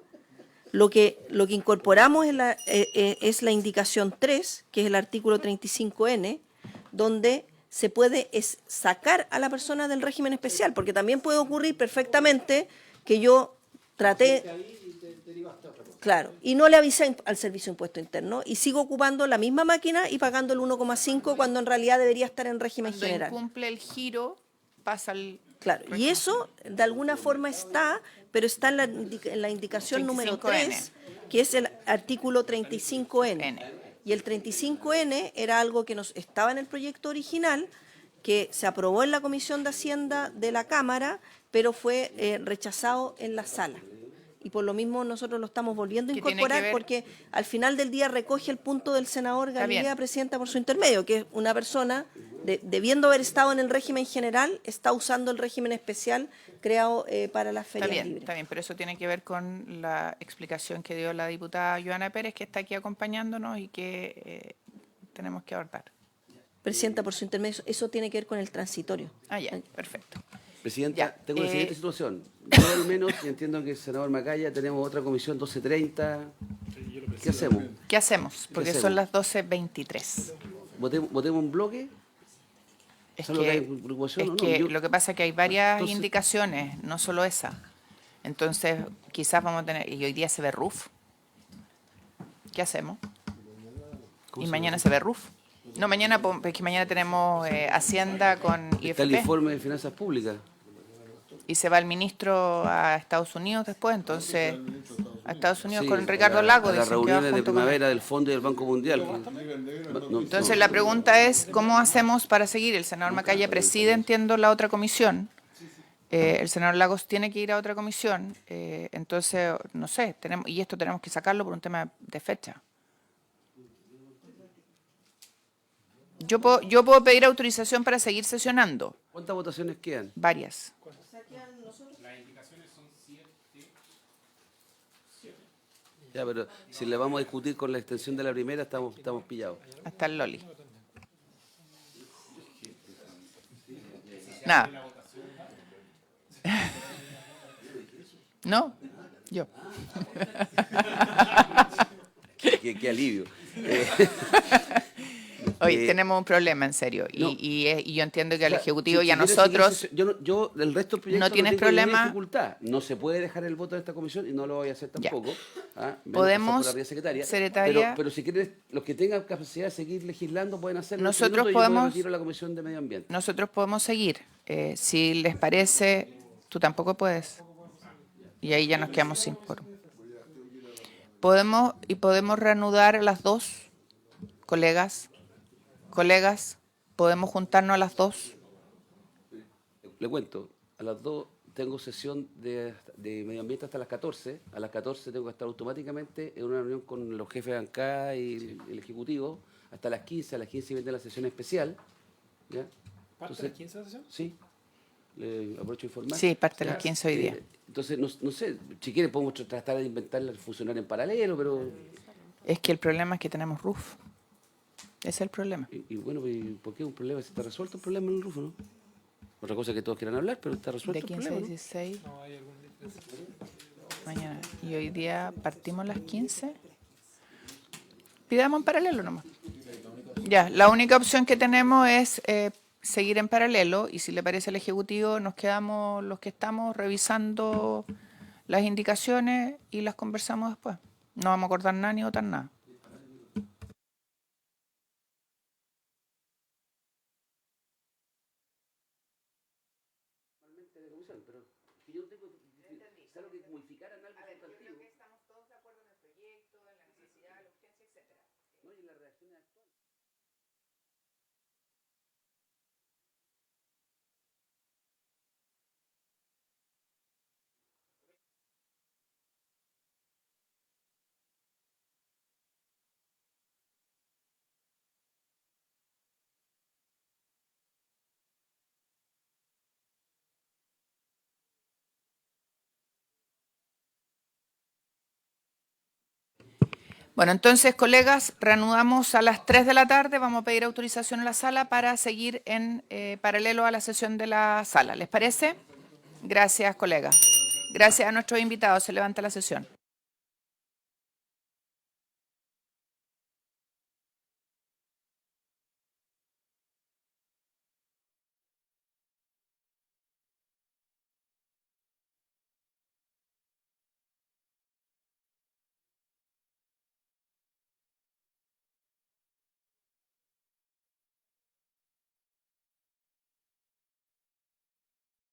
lo que incorporamos es la indicación 3, que es el artículo 35N, donde se puede sacar a la persona del régimen especial, porque también puede ocurrir perfectamente que yo traté, claro, y no le avisé al Servicio de Impuesto Interno y sigo ocupando la misma máquina y pagando el 1,5 cuando en realidad debería estar en régimen Cuando general. incumple el giro, pasa al... Claro, y eso de alguna forma está, pero está en la indicación número 3, que es el artículo 35N. Y el 35N era algo que estaba en el proyecto original, que se aprobó en la Comisión de Hacienda de la Cámara, pero fue rechazado en la sala. Y por lo mismo nosotros lo estamos volviendo a incorporar porque al final del día recoge el punto del senador Galilea, Presidenta, por su intermedio, que es una persona, debiendo haber estado en el régimen general, está usando el régimen especial creado para las ferias libres. Está bien, pero eso tiene que ver con la explicación que dio la diputada Joana Pérez, que está aquí acompañándonos y que tenemos que abordar. Presidenta, por su intermedio, eso tiene que ver con el transitorio. Ah, ya, perfecto. Presidenta, tengo la siguiente situación. Yo al menos, y entiendo que el senador Macaya, tenemos otra comisión 12:30. ¿Qué hacemos? ¿Qué hacemos? Porque son las 12:23. ¿Votemos un bloque? Es que lo que pasa es que hay varias indicaciones, no solo esa. Entonces, quizás vamos a tener... Y hoy día se ve RUF. ¿Qué hacemos? Y mañana se ve RUF. No, mañana, porque mañana tenemos Hacienda con IFP. Está el informe de finanzas públicas. Y se va el ministro a Estados Unidos después, entonces a Estados Unidos Sí, con Ricardo Lago. a las reuniones de primavera del Fondo y del Banco Mundial. Entonces la pregunta es, ¿cómo hacemos para seguir? El senador Macaya preside, entiendo, la otra comisión. El senador Lagos tiene que ir a otra comisión. Entonces, no sé, y esto tenemos que sacarlo por un tema de fecha. Yo puedo pedir autorización para seguir sesionando. ¿Cuántas votaciones quedan? Varias. Las indicaciones son 7. Ya, pero si le vamos a discutir con la extensión de la primera, estamos pillados. Hasta el Loli. Nada. ¿No? Yo. Qué alivio. Hoy tenemos un problema, en serio. No. Y yo entiendo que al Ejecutivo y a si nosotros... Yo el resto del proyecto no tienes problema. Dificultad. No se puede dejar el voto de esta comisión y no lo voy a hacer tampoco. Podemos, secretaria... Pero si quieren, los que tengan capacidad de seguir legislando pueden hacerlo. Nosotros podemos... Y yo a la Comisión de Medio Ambiente. Nosotros podemos seguir. Si les parece, tú tampoco puedes. Y ahí ya nos quedamos sin quórum. Podemos reanudar a las 2, colegas, podemos juntarnos a las 2. Le cuento, a las 2 tengo sesión de medio ambiente hasta las 14. A las 14 tengo que estar automáticamente en una reunión con los jefes de bancada y el Ejecutivo. Hasta las 15, a las 15 viene la sesión especial. ¿Ya? ¿Parte de las 15 de la sesión? Sí. Le aprovecho de informar. Sí, parte de las 15 hoy día. Entonces, no sé, si quieren podemos tratar de inventar funcionar en paralelo, pero... Es que el problema es que tenemos RUF. Ese es el problema. Y bueno, ¿por qué un problema? ¿Está resuelto el problema en el RUF, no? Otra cosa que todos quieran hablar, pero está resuelto el problema. De 15 a 16. No, hay algún... Mañana. Y hoy día partimos a las 15. Pidamos en paralelo nomás. Ya, la única opción que tenemos es seguir en paralelo y si le parece al Ejecutivo nos quedamos los que estamos revisando las indicaciones y las conversamos después. No vamos a acordar nada ni votar nada. Pero yo tengo que modificaran algo sustantivo. Bueno, entonces, colegas, reanudamos a las 3 de la tarde. Vamos a pedir autorización en la sala para seguir en paralelo a la sesión de la sala. ¿Les parece? Gracias, colegas. Gracias a nuestros invitados. Se levanta la sesión.